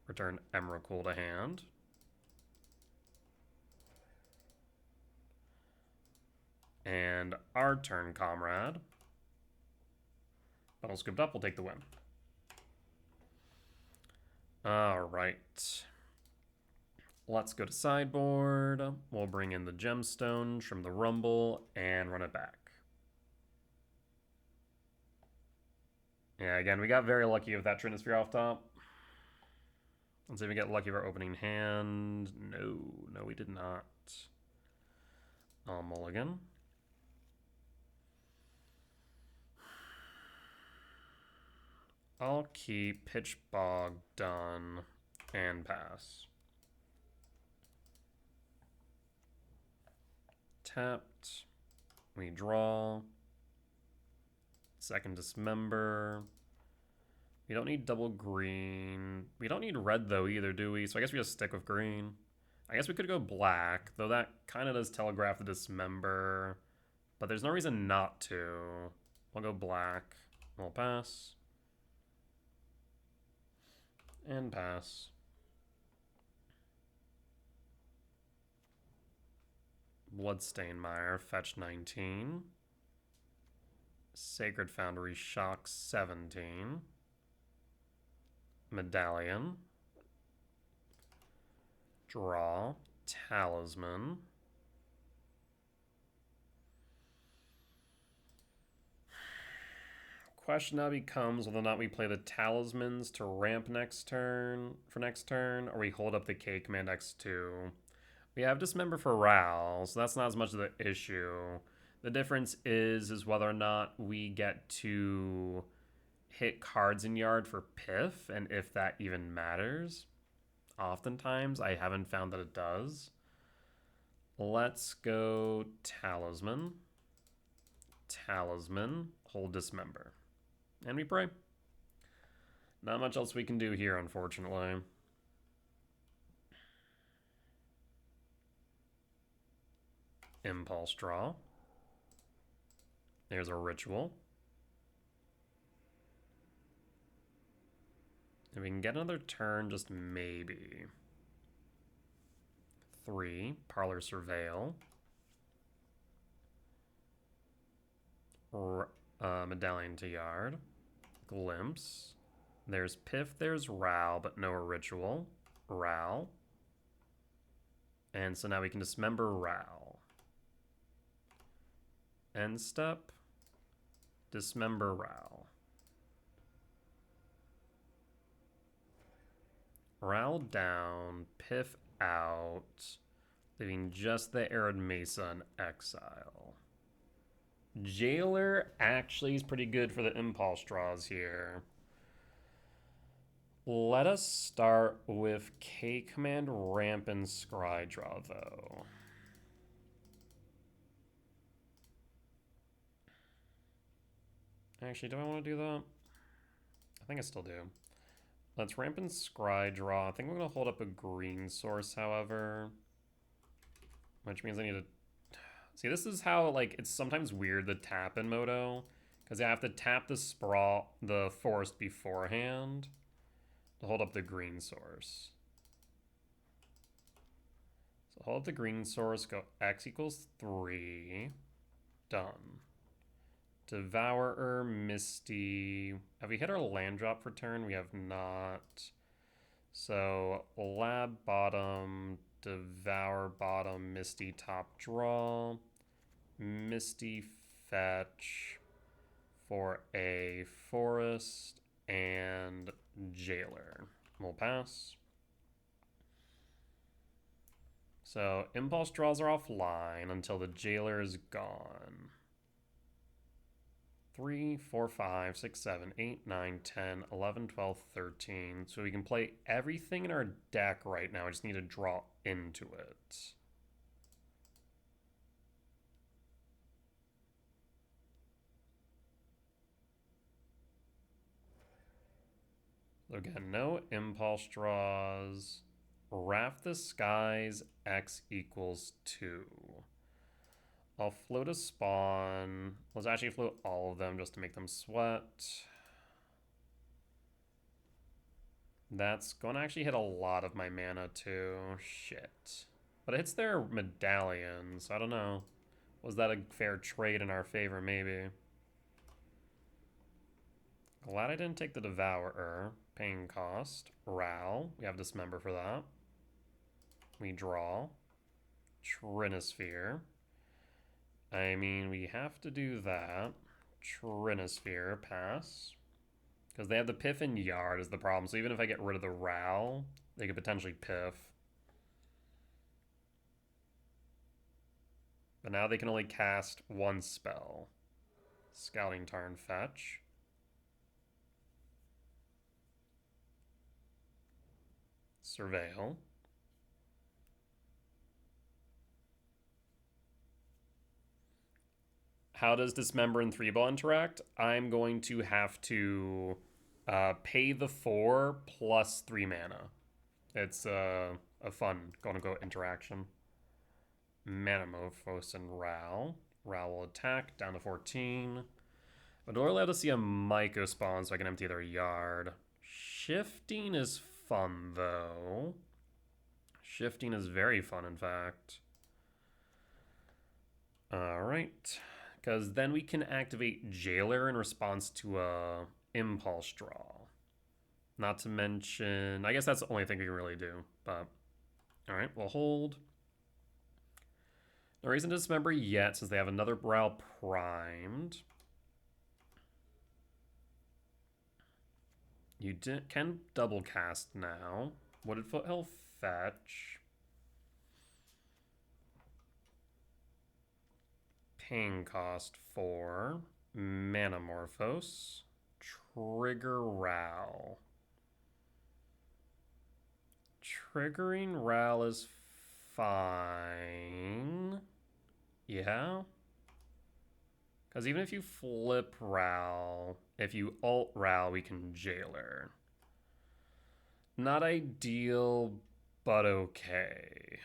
Return Emrakul to hand. And our turn, comrade. Battle scooped up, we'll take the win. Alright. Let's go to sideboard. We'll bring in the gemstone, trim the rumble, and run it back. Yeah, again, we got very lucky with that Trinisphere off top. Let's see if we get lucky with our opening hand. No, we did not. Mulligan. I'll keep Pitch Bog done and pass. Tapped. We draw. Second Dismember. We don't need double green. We don't need red though either, do we? So I guess we just stick with green. I guess we could go black, though that kind of does telegraph the Dismember. But there's no reason not to. We'll go black. We'll pass. And pass. Bloodstained Mire, fetch 19. Sacred Foundry, shock 17. Medallion. Draw. Talisman. Question now becomes whether or not we play the talismans to ramp next turn or we hold up the K command X2. We have Dismember for Ral, so that's not as much of the issue. The difference is whether or not we get to hit cards in yard for Piff, and if that even matters. Oftentimes, I haven't found that it does. Let's go Talisman. Talisman, hold Dismember. And we pray. Not much else we can do here, unfortunately. Impulse draw. There's a ritual. If we can get another turn, just maybe. 3, Parlor Surveil. Medallion to yard. Glimpse. There's Piff, there's Ral, but no ritual. Ral. And so now we can dismember Ral. End step. Dismember Ral. Ral down, Piff out, leaving just the Arid Mesa in exile. Jailer actually is pretty good for the impulse draws here. Let us start with K command ramp and scry draw though. Actually, do I want to do that? I think I still do. Let's ramp and scry draw. I think we're going to hold up a green source, however. Which means I need to... See, this is how, like, it's sometimes weird to tap in Moto. Because you have to tap the forest beforehand to hold up the green source. So hold up the green source, go X equals 3. Done. Devourer, Misty. Have we hit our land drop for turn? We have not. So Lab bottom, Devour bottom, Misty top draw. Misty fetch for a forest and Jailer. We'll pass. So impulse draws are offline until the Jailer is gone. 3, 4, 5, 6, 7, 8, 9, 10, 11, 12, 13. So we can play everything in our deck right now. I just need to draw into it. So again, no impulse draws. Wrath the Skies, X equals 2. I'll float a spawn. Let's actually float all of them just to make them sweat. That's going to actually hit a lot of my mana too. Shit. But it hits their medallion, so I don't know. Was that a fair trade in our favor? Maybe. Glad I didn't take the Devourer. Paying cost. Ral. We have Dismember for that. We draw. Trinisphere. I mean, we have to do that. Trinisphere, pass. Because they have the Piff and Yard is the problem. So even if I get rid of the Ral, they could potentially Piff. But now they can only cast one spell. Scouting Tarn, fetch. Surveil. How does Dismember and 3-ball interact? I'm going to have to pay the 4 plus 3 mana. It's a fun go interaction. Manamorphose and Ral. Ral will attack, down to 14. But we're allowed to see a Myco spawn so I can empty their yard. Shifting is fun, though. Shifting is very fun, in fact. Alright. Because then we can activate Jailer in response to a Impulse Draw. Not to mention... I guess that's the only thing we can really do, but... Alright, we'll hold. No reason to dismember yet, since they have another Brow primed. You can double cast now. Wooded Foothill fetch. Pain cost 4. Manamorphose. Trigger Ral. Triggering Ral is fine. Yeah. Because even if you flip Ral, if you alt Ral, we can Jailer. Not ideal, but okay.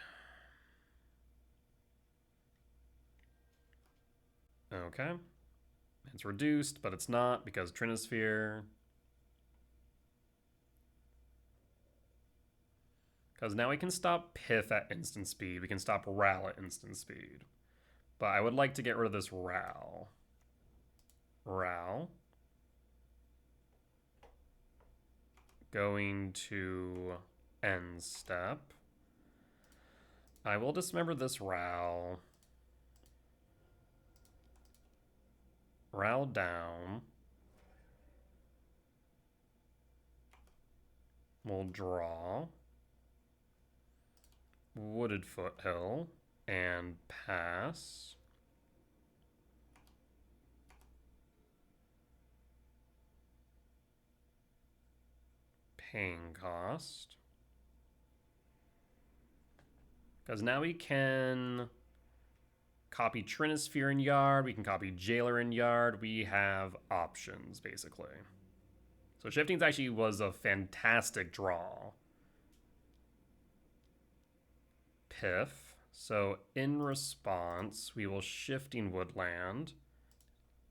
Okay. It's reduced, but it's not because Trinisphere. Because now we can stop Pith at instant speed. We can stop Ral at instant speed. But I would like to get rid of this Ral. Ral. Going to end step. I will dismember this Ral. Ral down. We'll draw. Wooded Foothill. And pass. Pain cost. Because now we can copy Trinisphere in yard. We can copy Jailer in yard. We have options, basically. So Shifting's actually was a fantastic draw. Piff. So in response, we will Shifting Woodland,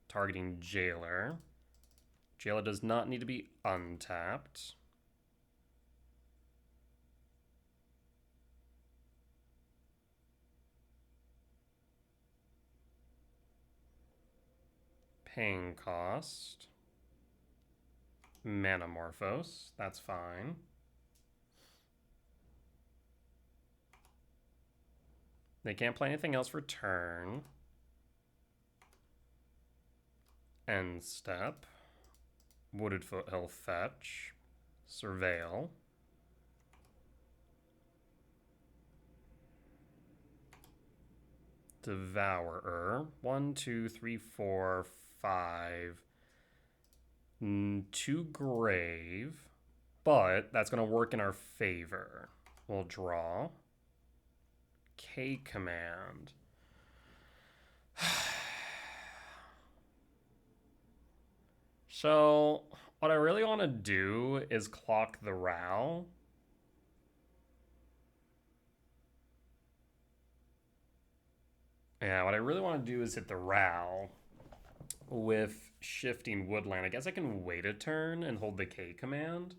targeting Jailer. Jailer does not need to be untapped. Pain cost. Manamorphose, that's fine. They can't play anything else for turn. End step. Wooded Foothill fetch. Surveil. Devourer. 1, 2, 3, 4, 5. 2 grave. But that's going to work in our favor. We'll draw. K command. So, what I really want to do is clock the Ral. Yeah, what I really want to do is hit the Ral with Shifting Woodland. I guess I can wait a turn and hold the K command.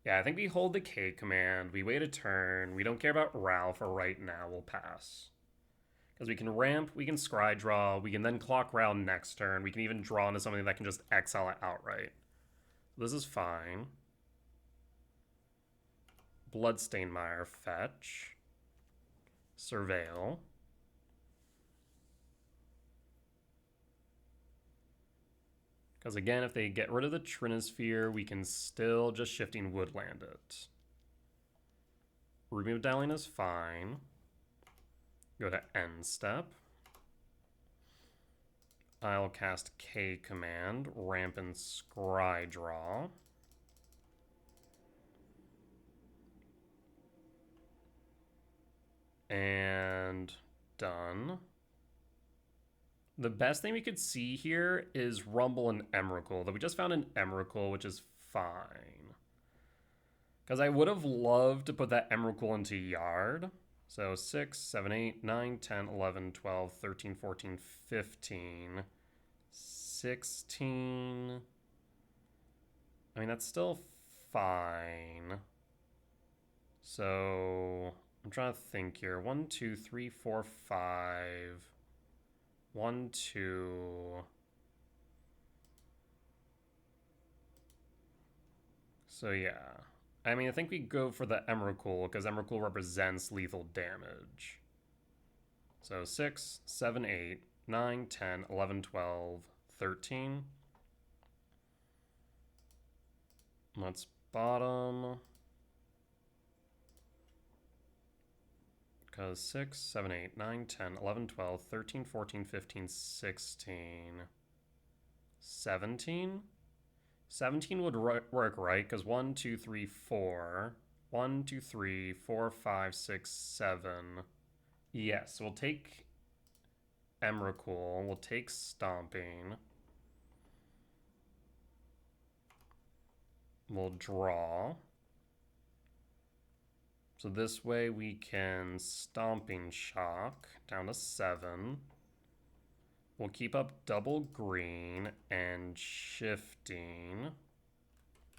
Yeah, I think we hold the K command. We wait a turn. We don't care about Ral for right now. We'll pass. Because we can ramp, we can scry draw, we can then clock Ral next turn. We can even draw into something that can just exile it outright. This is fine. Bloodstained Mire fetch. Surveil. Because again, if they get rid of the Trinisphere, we can still just Shifting Woodland it. Ruby Medallion is fine. Go to end step. I'll cast K command, ramp and scry draw. And done. The best thing we could see here is Rumble and Emrakul, though we just found an Emrakul, which is fine. Because I would have loved to put that Emrakul into yard. So 6, 7, 8, 9, 10, 11, 12, 13, 14, 15, 16. I mean, that's still fine. So I'm trying to think here. 1, 2, 3, 4, 5. 1, 2. So yeah. I mean, I think we go for the Emrakul because Emrakul represents lethal damage. So 6, 7, 8, 9, 10, 11, 12, 13. Let's bottom. Because 6, 7, 8, 9, 10, 11, 12, 13, 14, 15, 16, 17? 17 would work, right? Because 1, 2, 3, 4. 1, 2, 3, 4, 5, 6, 7. Yes, we'll take Emrakul. We'll take Stomping. We'll draw. So this way we can Stomping Shock down to 7. We'll keep up double green and shifting.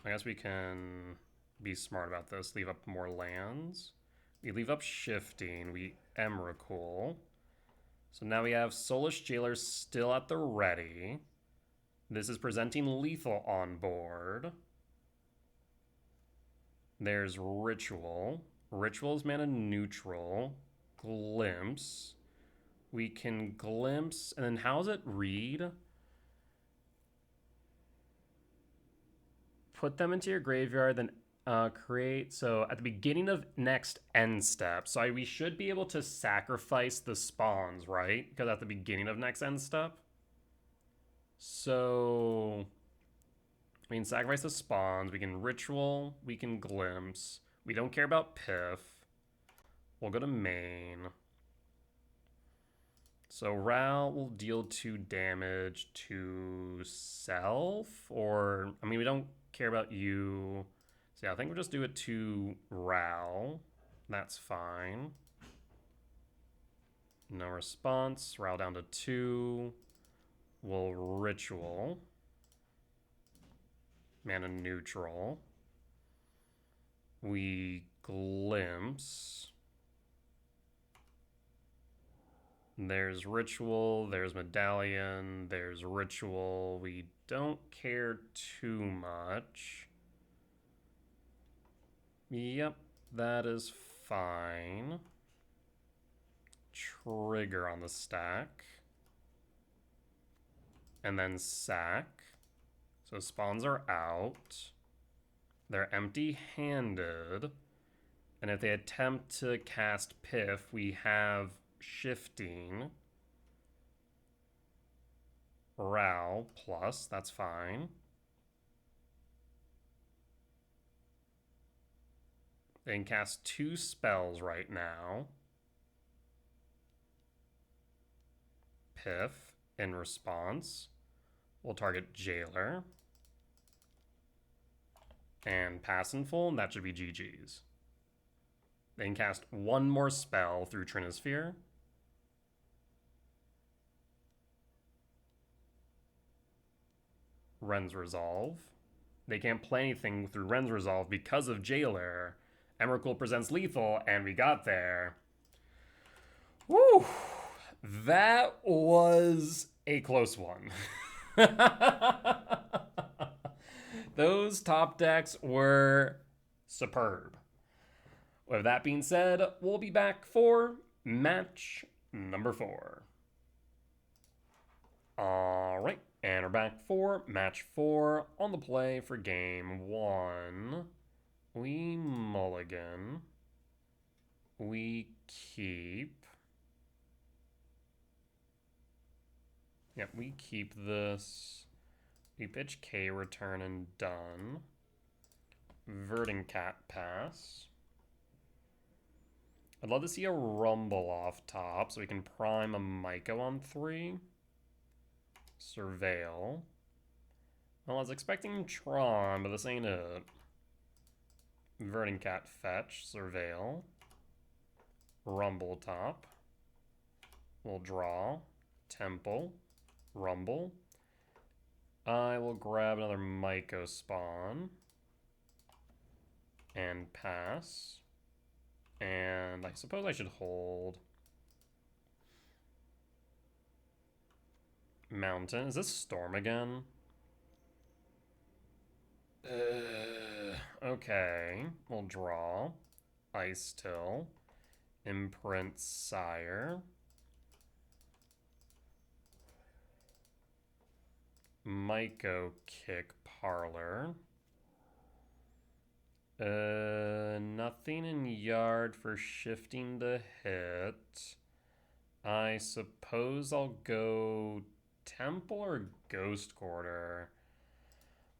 I guess we can be smart about this. Leave up more lands. We leave up shifting. We Emrakul. So now we have Soulless Jailer still at the ready. This is presenting lethal on board. There's Ritual. Ritual is mana neutral. Glimpse. We can Glimpse, and then how does it read? Put them into your graveyard, then create. So at the beginning of next end step. So we should be able to sacrifice the spawns, right? Because at the beginning of next end step. So we can sacrifice the spawns. We can Ritual. We can Glimpse. We don't care about Piff. We'll go to main. So Ral will deal 2 damage to self, or, I mean, we don't care about you. So yeah, I think we'll just do it to Ral. That's fine. No response. Ral down to 2. We'll Ritual. Mana neutral. We Glimpse. There's Ritual, there's Medallion, there's Ritual. We don't care too much. Yep, that is fine. Trigger on the stack. And then sack. So spawns are out. They're empty-handed. And if they attempt to cast Piff, we have shifting. Ral plus, that's fine. They can cast 2 spells right now. Piff in response. We'll target Jailer. And pass in full, and that should be GG's. They can cast 1 more spell through Trinisphere. Ren's Resolve. They can't play anything through Ren's Resolve because of Jailer. Emrakul presents lethal, and we got there. Woo! That was a close one. Those top decks were superb. With that being said, we'll be back for match number 4. All right, and we're back for match 4 on the play for game 1. We mulligan. We keep. Yep, we keep this. We pitch K, return, and done. Verdant Cat pass. I'd love to see a Rumble off top so we can prime a Myco on 3. Surveil. Well, I was expecting Tron, but this ain't it. Verdant Cat fetch, Surveil. Rumble top. We'll draw. Temple. Rumble. I will grab another Myco spawn. And pass. And I suppose I should hold. Mountain. Is this Storm again? Okay. We'll draw. Ice Till. Imprint Sire. Myco Kick Parlor. Nothing in yard for shifting the hit. I suppose I'll go Temple or Ghost Quarter.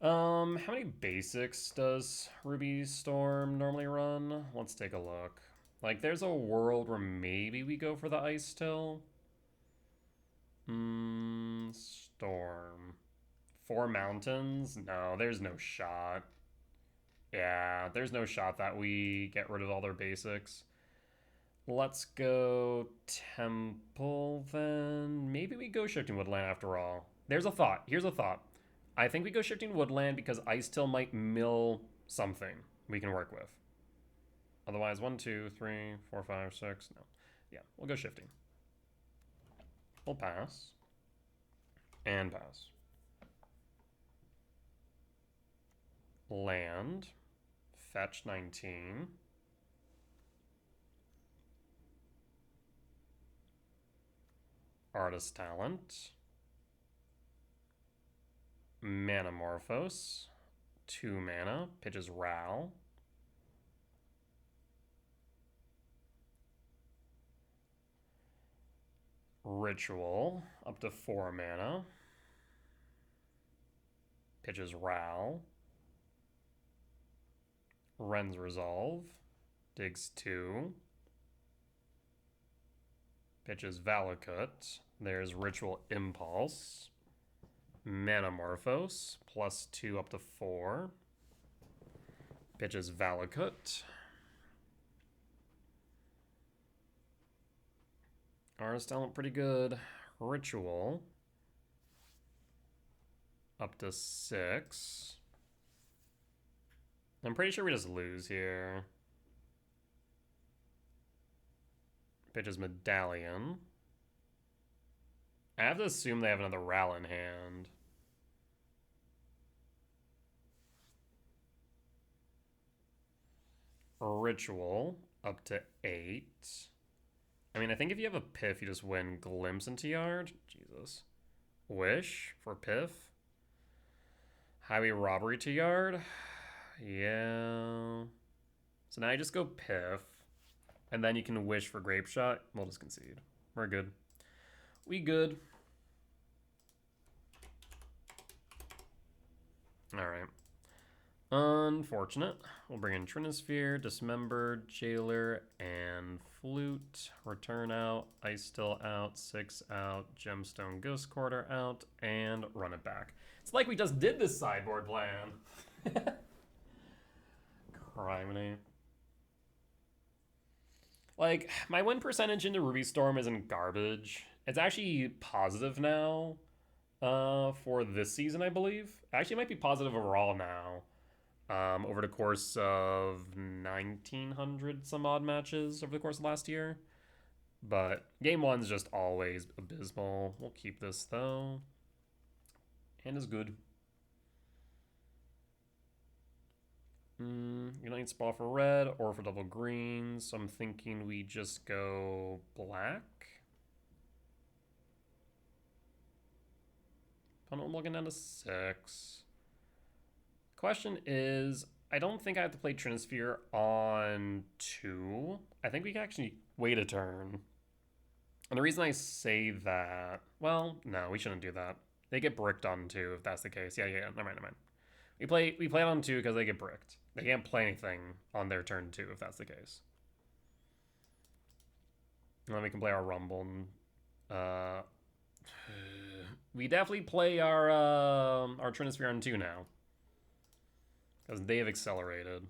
How many basics does Ruby Storm normally run? Let's take a look. Like, there's a world where maybe we go for the Ice Till. Storm. 4 mountains? No, there's no shot. Yeah, there's no shot that we get rid of all their basics. Let's go Temple then. Maybe we go Shifting Woodland after all. There's a thought. Here's a thought. I think we go Shifting Woodland because Ice Till might mill something we can work with. Otherwise, 1, 2, 3, 4, 5, 6. No. Yeah, we'll go Shifting. We'll pass. And pass. Land. Fetch 19. Artist Talent. Manamorphose. 2 mana. Pitches Ral. Ritual. Up to 4 mana. Pitches Ral. Ren's Resolve. Digs 2. Pitches Valakut. There's Ritual Impulse. Manamorphose. +2 up to 4. Pitches Valakut. Artist Talent pretty good. Ritual. Up to 6. I'm pretty sure we just lose here. Pitches Medallion. I have to assume they have another Ral in hand. Ritual. Up to 8. I mean, I think if you have a Piff, you just win Glimpse into Yard. Jesus. Wish for Piff. Highway Robbery to Yard. Yeah. So now you just go Piff. And then you can wish for Grape Shot. We'll just concede. We're good. We good. Alright. Unfortunate. We'll bring in Trinisphere, Dismembered, Jailer, and Flute. Return out, Ice Still out, 6 out, Gemstone Ghost Quarter out, and run it back. It's like we just did this sideboard plan. Criminy. Like, my win percentage into Ruby Storm isn't garbage. It's actually positive now for this season, I believe. Actually, it might be positive overall now. Over the course of 1,900 some odd matches over the course of last year. But game 1's just always abysmal. We'll keep this, though. And is good. You don't need spell for red or for double green, so I'm thinking we just go black. Opponent looking down to 6. Question is, I don't think I have to play Trinisphere on 2. I think we can actually wait a turn. And the reason I say that, well, no, we shouldn't do that. They get bricked on 2 if that's the case. Yeah, never mind. We play it on 2 because they get bricked. They can't play anything on their turn 2 if that's the case. And then we can play our Rumble. And, we definitely play our Trinisphere on 2 now. Because they have accelerated.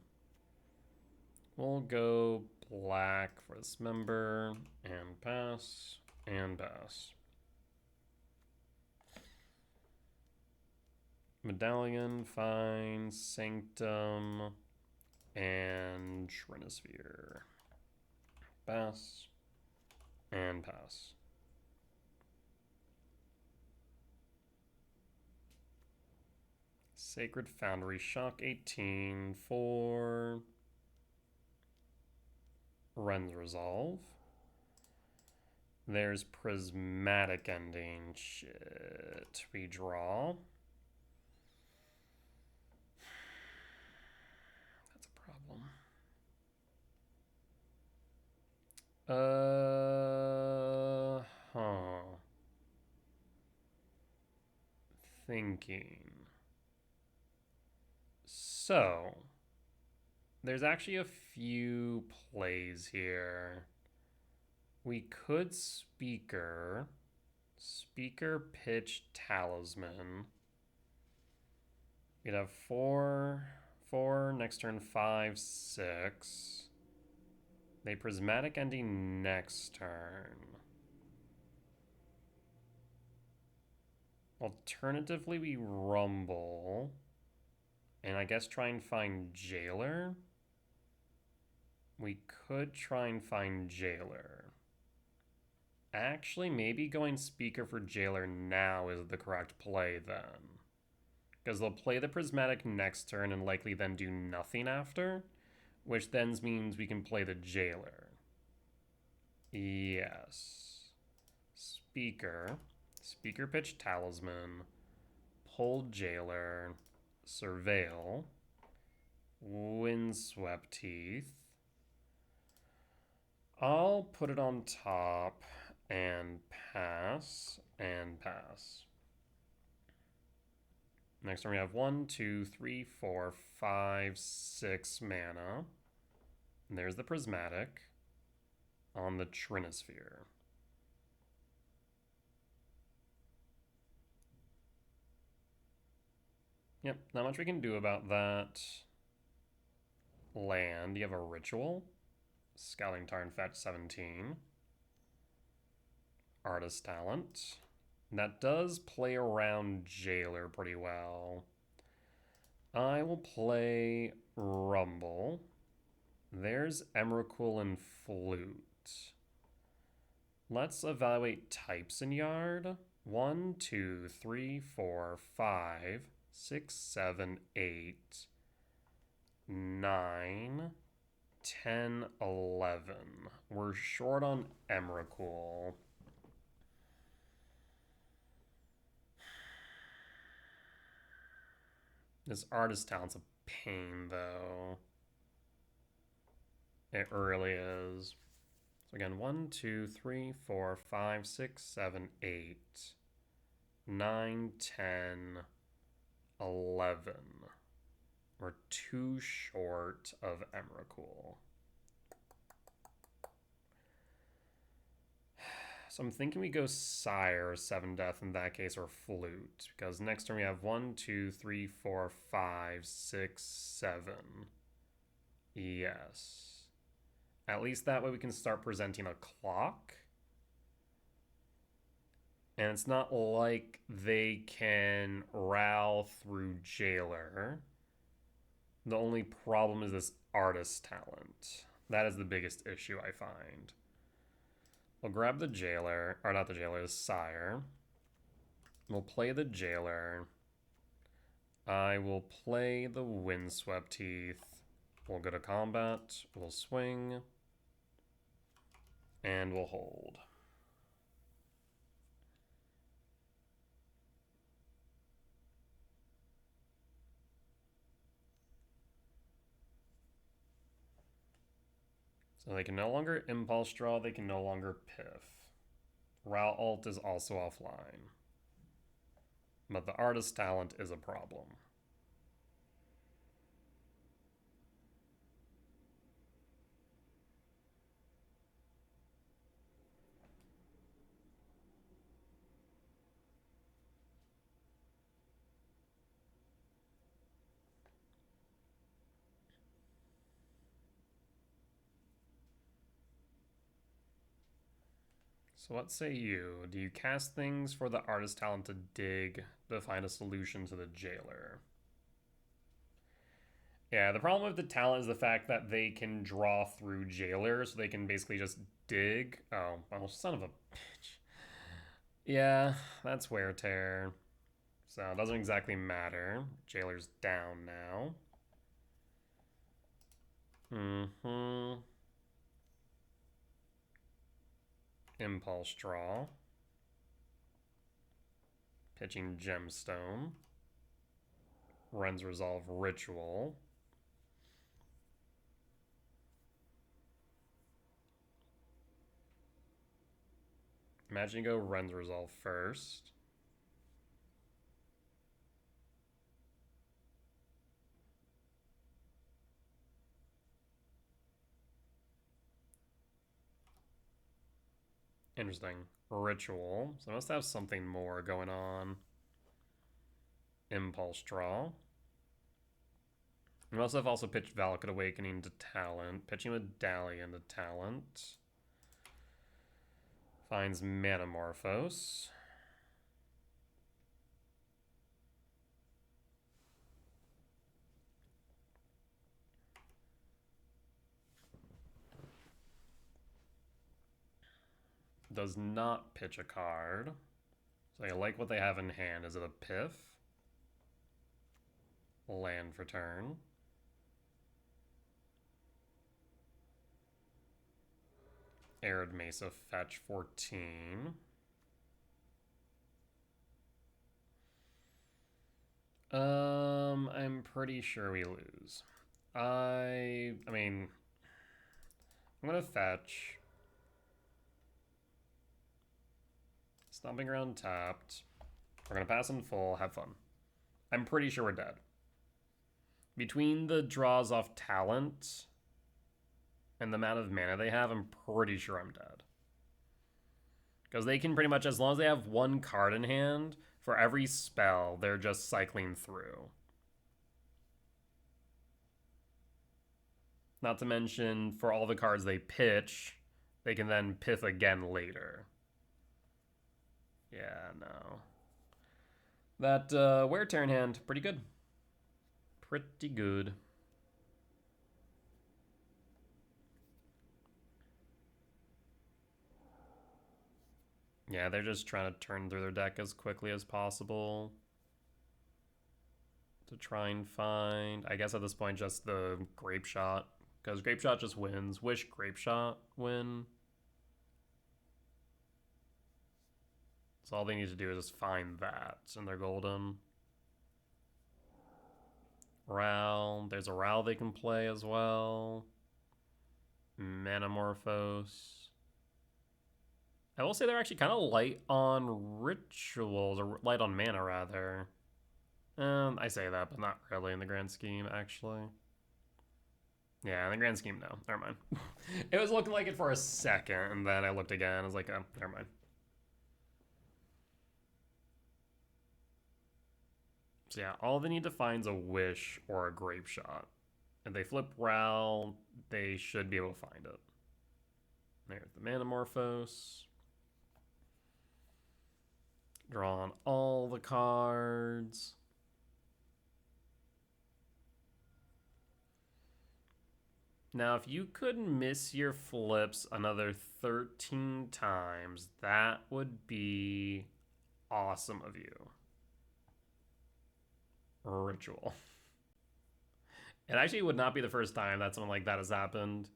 We'll go black for this member, and pass, and pass. Medallion, fine, Sanctum, and Trinosphere. Pass, and pass. Sacred Foundry, Shock 18 for Ren's Resolve. There's Prismatic Ending. Shit. Redraw. That's a problem. Thinking. So, there's actually a few plays here. We could Speaker Pitch Talisman. We'd have 4, next turn 5, 6. They Prismatic Ending next turn. Alternatively, we Rumble. And I guess try and find Jailer. We could try and find Jailer. Actually, maybe going Speaker for Jailer now is the correct play then. Because they'll play the Prismatic next turn and likely then do nothing after, which then means we can play the Jailer. Yes. Speaker Pitch Talisman, pull Jailer, Surveil, Windswept Teeth. I'll put it on top and pass, and pass. Next turn we have 1, 2, 3, 4, 5, 6 mana. And there's the Prismatic on the Trinosphere. Yep, not much we can do about that. Land, you have a Ritual. Scouting Tarn, fetch 17. Artist Talent. That does play around Jailer pretty well. I will play Rumble. There's Emrakul and Flute. Let's evaluate types in Yard. 1, 2, 3, 4, 5, 6, 7, 8, 9, 10, 11. We're short on Emrakul. This Artist Talent's a pain, though. It really is. So again, 1, 2, 3, 4, 5, 6, 7, 8, 9, 10, 11. We're too short of Emrakul. So I'm thinking we go Sire, 7 Death in that case, or Flute. Because next turn we have 1, 2, 3, 4, 5, 6, 7. Yes. At least that way we can start presenting a clock. And it's not like they can Ral through Jailer. The only problem is this Artist Talent. That is the biggest issue I find. We'll grab the Jailer, or not the Jailer, the Sire. We'll play the Jailer. I will play the Windswept Teeth. We'll go to combat. We'll swing. And we'll hold. So they can no longer Impulse Draw, they can no longer Piff. Ral Alt is also offline. But the Artist Talent is a problem. So what say you? Do you cast things for the artist talent to dig to find a solution to the jailer? Yeah, the problem with the talent is the fact that they can draw through jailer, so they can basically just dig. Oh, well, son of a bitch. Yeah, that's wear tear. So it doesn't exactly matter. Jailer's down now. Impulse draw. Pitching gemstone. Runs resolve ritual. MTGO runs resolve first. Interesting. Ritual. So I must have something more going on. Impulse draw. We must have also pitched Valakut Awakening to talent. Pitching Medallion to talent. Finds Manamorphose. Does not pitch a card. So I like what they have in hand. Is it a Piff? Land for turn. Arid Mesa fetch 14. I'm pretty sure we lose. I mean, I'm gonna fetch. Stomping Ground tapped. We're gonna pass in full, have fun. I'm pretty sure we're dead. Between the draws off talent and the amount of mana they have, I'm pretty sure I'm dead. Because they can pretty much, as long as they have one card in hand, for every spell, they're just cycling through. Not to mention, for all the cards they pitch, they can then pith again later. Yeah, no. That wear tear in hand, pretty good. Pretty good. Yeah, they're just trying to turn through their deck as quickly as possible to try and find, I guess at this point, just the Grape Shot. Because Grape Shot just wins. Wish Grape Shot win. So all they need to do is just find that, and they're golden. Ral. There's a Ral they can play as well. Manamorphose. I will say they're actually kind of light on rituals, or light on mana, rather. I say that, but not really in the grand scheme, actually. Yeah, in the grand scheme, no. Never mind. It was looking like it for a second, and then I looked again. I was like, oh, never mind. So yeah, all they need to find is a Wish or a Grape Shot. If they flip Ral, they should be able to find it. There's the Manamorphose. Draw on all the cards. Now, if you could miss your flips another 13 times, that would be awesome of you. Ritual. It actually would not be the first time that something like that has happened,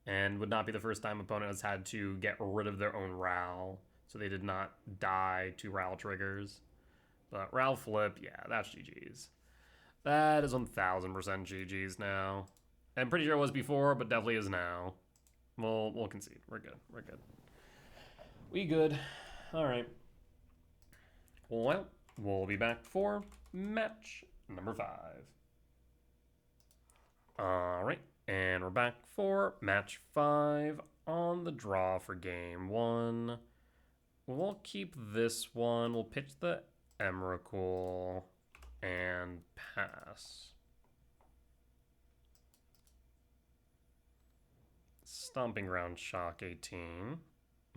and would not be the first time opponent has had to get rid of their own Ral, so they did not die to Ral triggers. But Ral flip, yeah, that's GG's. That is 1000% GG's now. I'm pretty sure it was before, but definitely is now. We'll concede. We're good. We're good. We good. All right. Well, we'll be back for match number 5. All right, and we're back for match 5 on the draw for game 1. We'll keep this one. We'll pitch the Emrakul and pass. Stomping Ground Shock 18.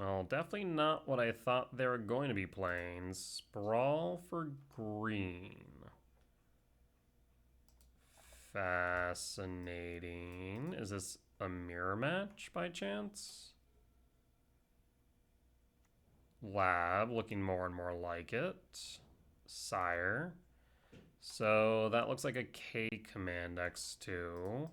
Well, definitely not what I thought they were going to be playing. Sprawl for green. Fascinating. Is this a mirror match by chance? Lab, looking more and more like it. Sire. So that looks like a K command X2.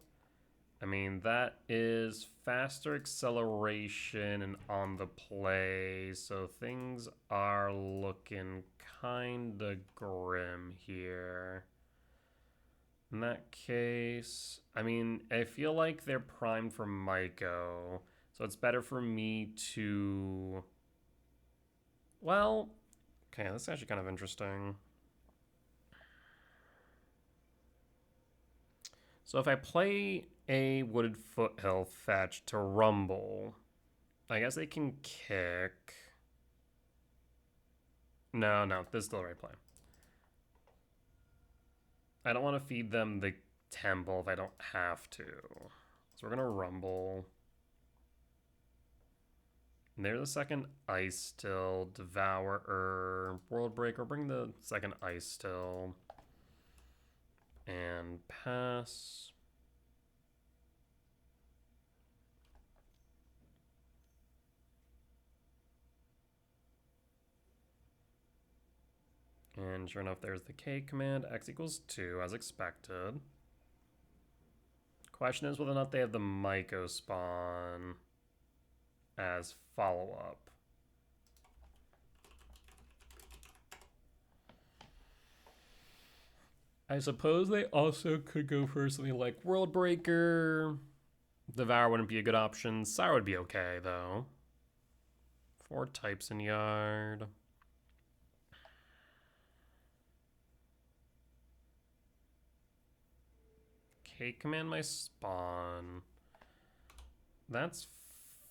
I mean, that is faster acceleration and on the play, so things are looking kinda grim here. In that case, I mean, I feel like they're primed for MTGO, so it's better for me to... Well, okay, this is actually kind of interesting. So if I play a Wooded Foothill fetch to Rumble, I guess they can kick. No, this is still the right play. I don't want to feed them the temple if I don't have to. So we're going to Rumble. And there's the second Ice Still, Devourer, World Breaker. Bring the second Ice Still. And pass. And sure enough, there's the K command, X equals 2, as expected. Question is whether or not they have the MTGO spawn as follow-up. I suppose they also could go for something like World Breaker. Devour wouldn't be a good option. Sire would be okay, though. 4 types in yard. K command my spawn. That's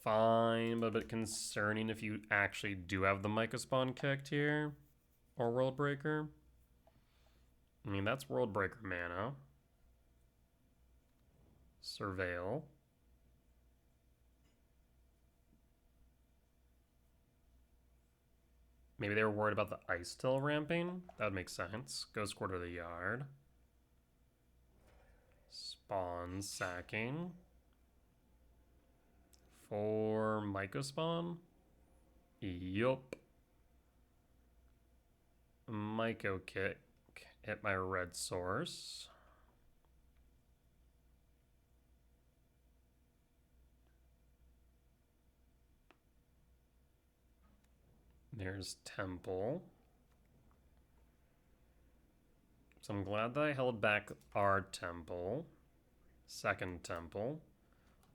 fine, but a bit concerning if you actually do have the Micah spawn kicked here. Or World Breaker. I mean, that's World Breaker mana. Surveil. Maybe they were worried about the Ice Still ramping. That would make sense. Goes quarter the yard. Spawn sacking. For Myco spawn? Yup. Myco kick. Hit my red source. There's Temple. So I'm glad that I held back our Temple. Second Temple.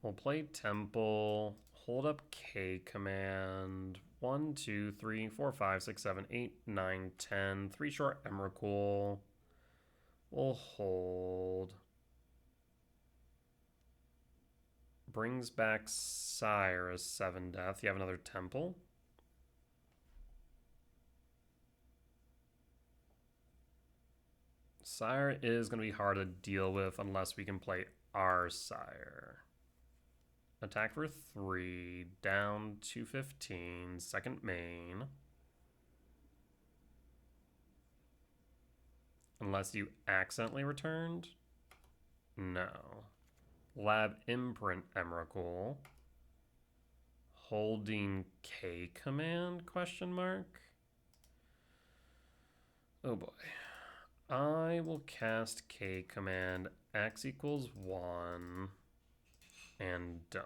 We'll play Temple. Hold up K command. 1, 2, 3, 4, 5, 6, 7, 8, 9, 10. 3 short Emrakul. We'll hold. Brings back Sire as 7 death. You have another Temple. Sire is going to be hard to deal with unless we can play our Sire. Attack for 3, down to 15, second main. Unless you accidentally returned? No. Lab Imprint Emrakul. Holding K command, question mark? Oh boy. I will cast K command, X equals 1, and done.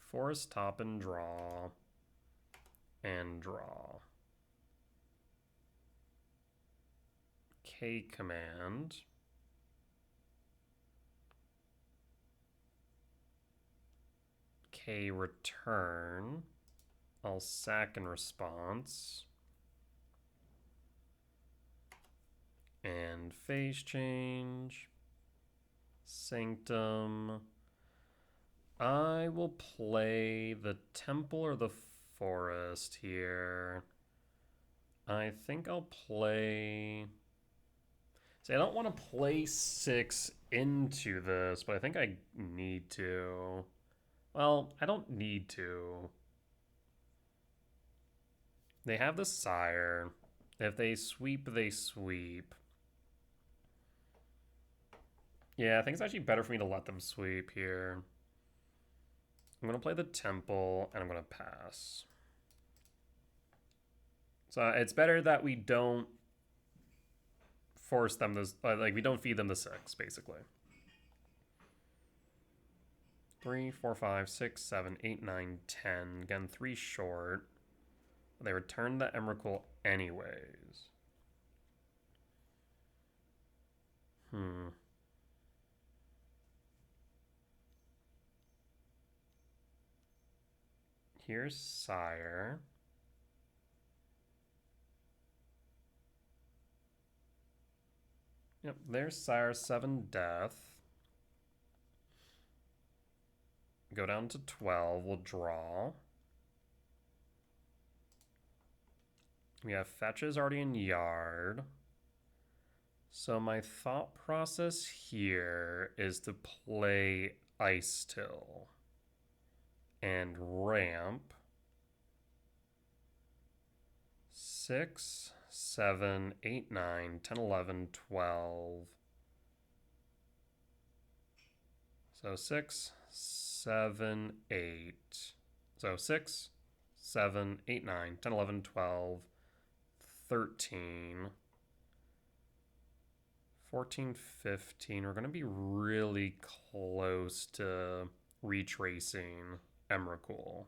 Force top and draw. And draw. K command. K return. I'll sack in response. And phase change. Sanctum. I will play the temple or the forest here. I think I'll play... See, I don't want to play 6 into this, but I think I need to. Well, I don't need to. They have the Sire. If they sweep, they sweep. Yeah, I think it's actually better for me to let them sweep here. I'm going to play the Temple, and I'm going to pass. So it's better that we don't force them to, like, we don't feed them the 6, basically. 3, 4, 5, 6, 7, 8, 9, 10. Again, 3 short. They return the Emrakul anyways. Here's Sire. Yep, there's Sire, 7 death. Go down to 12, we'll draw. We have fetches already in yard. So my thought process here is to play Ice Till and ramp 6, 7, 8, 9, 10, 11, 12. So 6, 7, 8. So 6, 7, 8, 9, 10, 11, 12, 13. 14, 15. We're going to be really close to retracing Emrakul.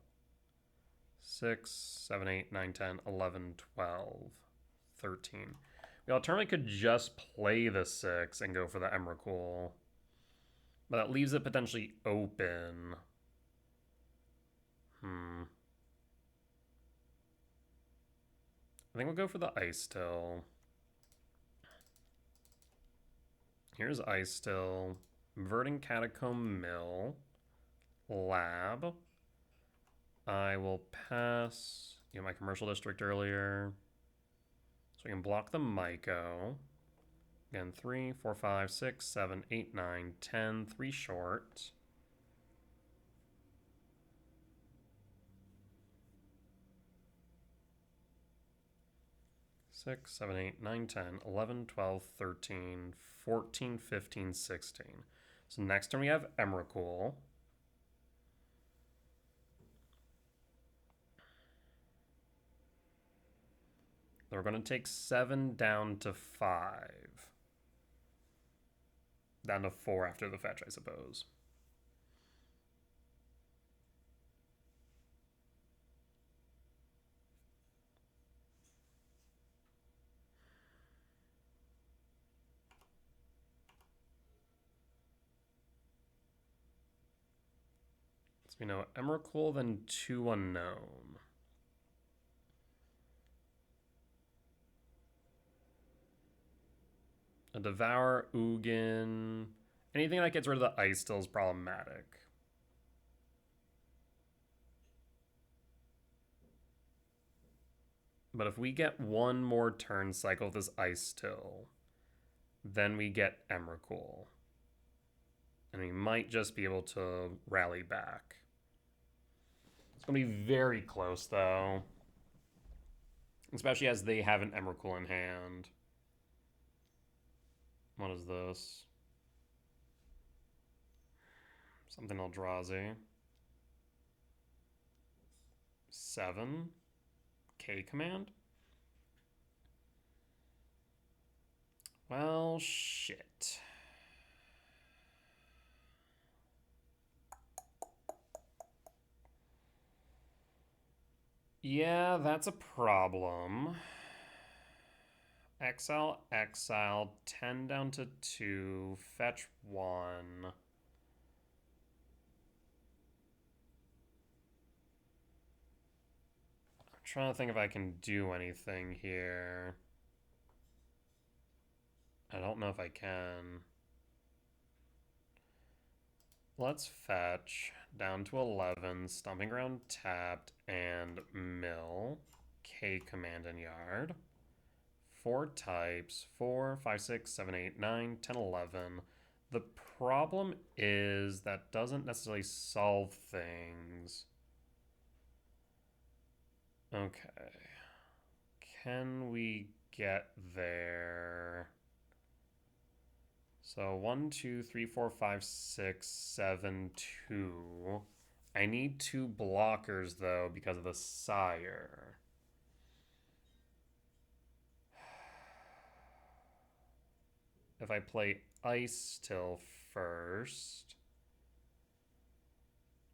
6, 7, 8, 9, 10, 11, 12, 13. We alternatively could just play the 6 and go for the Emrakul. But that leaves it potentially open. I think we'll go for the Ice Till. Here's Ice Still, Verdant Catacomb Mill, Lab. I will pass my commercial district earlier. So we can block the Myco. Again, 3, 4, 5, 6, 7, 8, 9, 10, 3 short. Six, 7, 8, 9, 10, 11, 12, 13, 14, 15, 16. So next turn we have Emrakul. We're going to take 7 down to 5. Down to 4 after the fetch, I suppose. So we know Emrakul, then 2 unknown. A Devour, Ugin. Anything that gets rid of the Ice Still is problematic. But if we get one more turn cycle with this Ice Still, then we get Emrakul. And we might just be able to rally back. It's going to be very close, though. Especially as they have an Emrakul in hand. What is this? Something Eldrazi. 7. K command? Well, shit. Yeah, that's a problem. Exile, exile, 10 down to 2, fetch 1. I'm trying to think if I can do anything here. I don't know if I can. Let's fetch down to 11, Stomping Ground tapped, and mill. K command in yard. 4 types, 4, 5, 6, 7, 8, 9, 10, 11. The problem is that doesn't necessarily solve things. Okay. Can we get there? So 1, 2, 3, 4, 5, 6, 7, 2. I need 2 blockers though because of the sire. If I play Ice Till first,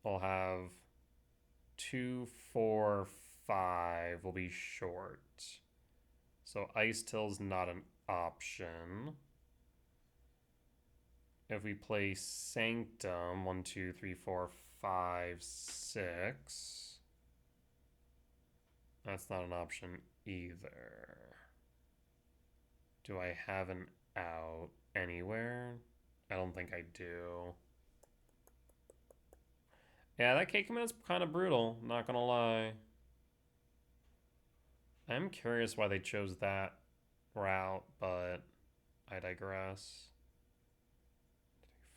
we'll have 2, 4, 5 will be short. So Ice Till's not an option. If we play Sanctum, 1, 2, 3, 4, 5, 6, that's not an option either. Do I have an out anywhere? I don't think I do. Yeah, that cake command is kind of brutal, not gonna lie. I'm curious why they chose that route, but I digress.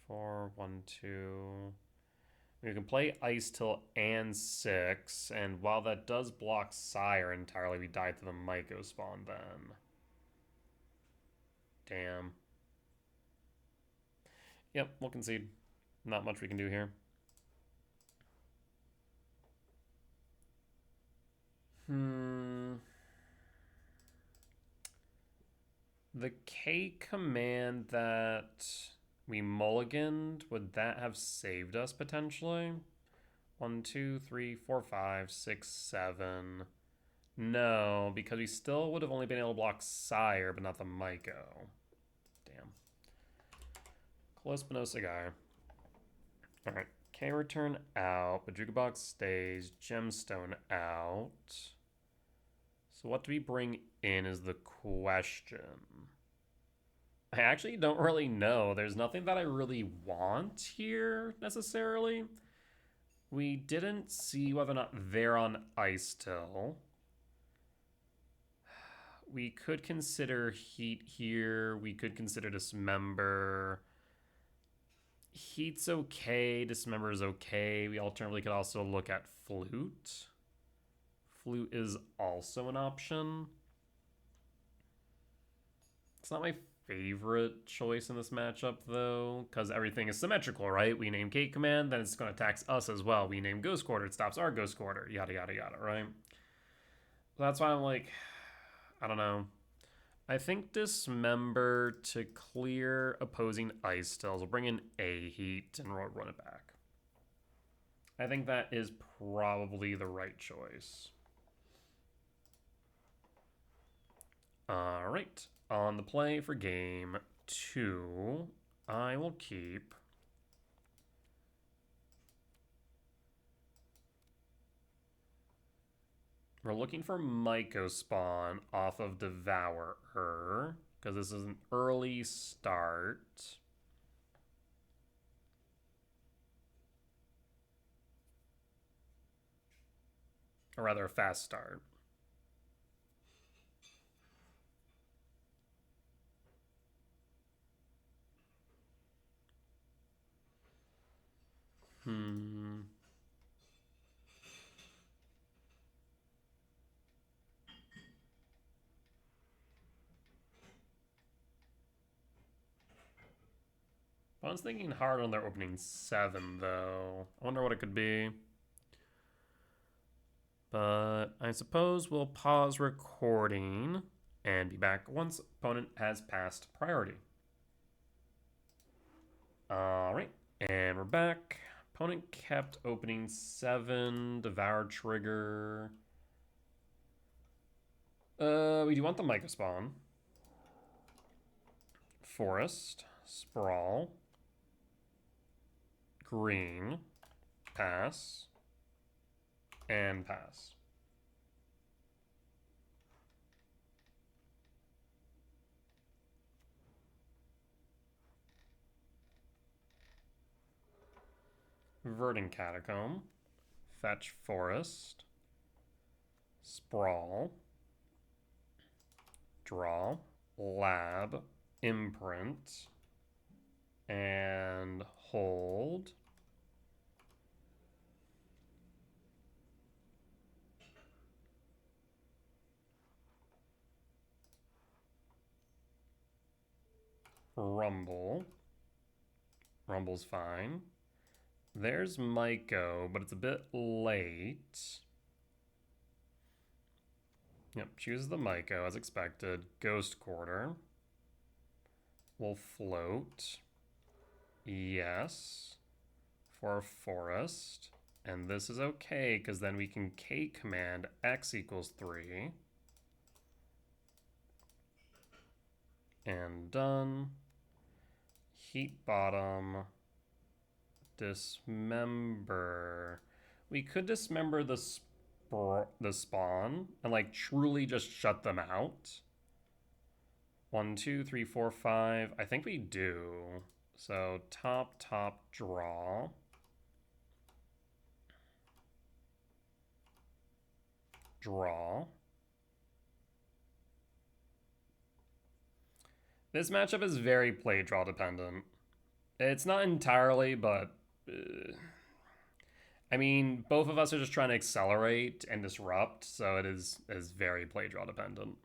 4, 1, 2. We can play Ice Till and 6, and while that does block Sire entirely, we die to the Myco spawn then. Damn. Yep, we'll concede. Not much we can do here. The K command that we mulliganed, would that have saved us potentially? 1, 2, 3, 4, 5, 6, 7. No, because we still would have only been able to block Sire, but not the Myco. Damn. Close but no cigar. Alright, K return out, Bojuka Box stays, Gemstone out. So what do we bring in is the question. I actually don't really know. There's nothing that I really want here, necessarily. We didn't see whether or not they're on Ice Till. We could consider Heat here. We could consider Dismember. Heat's okay. Dismember is okay. We alternatively could also look at Flute. Flute is also an option. It's not my favorite choice in this matchup, though, because everything is symmetrical, right? We name Gate Command, then it's going to tax us as well. We name Ghost Quarter, it stops our Ghost Quarter, yada, yada, yada, right? So that's why I'm like, I don't know. I think Dismember to clear opposing Ice Stills will bring in a Heat and run it back. I think that is probably the right choice. All right. On the play for game 2, I will keep we're looking for Myco spawn off of Devourer, because this is an early start. Or rather, a fast start. I was thinking hard on their opening 7, though. I wonder what it could be. But I suppose we'll pause recording and be back once opponent has passed priority. Alright, and we're back. Opponent kept opening 7, Devour trigger. We do want the Myco spawn. Forest, Sprawl, Green, pass, and pass. Verdant Catacomb, Fetch Forest, Sprawl, Draw, Lab, Imprint, And hold. Rumble. Rumble's fine. There's MTGO, but it's a bit late. Yep, choose the MTGO as expected. Ghost Quarter. We'll float. Yes. For a forest. And this is okay, because then we can K command X equals 3. And done. Heat bottom. Dismember. We could dismember the spawn and like truly just shut them out. 1, 2, 3, 4, 5. I think we do. So top, draw. Draw. This matchup is very play draw dependent. It's not entirely, but I mean, both of us are just trying to accelerate and disrupt, so it is very play draw dependent.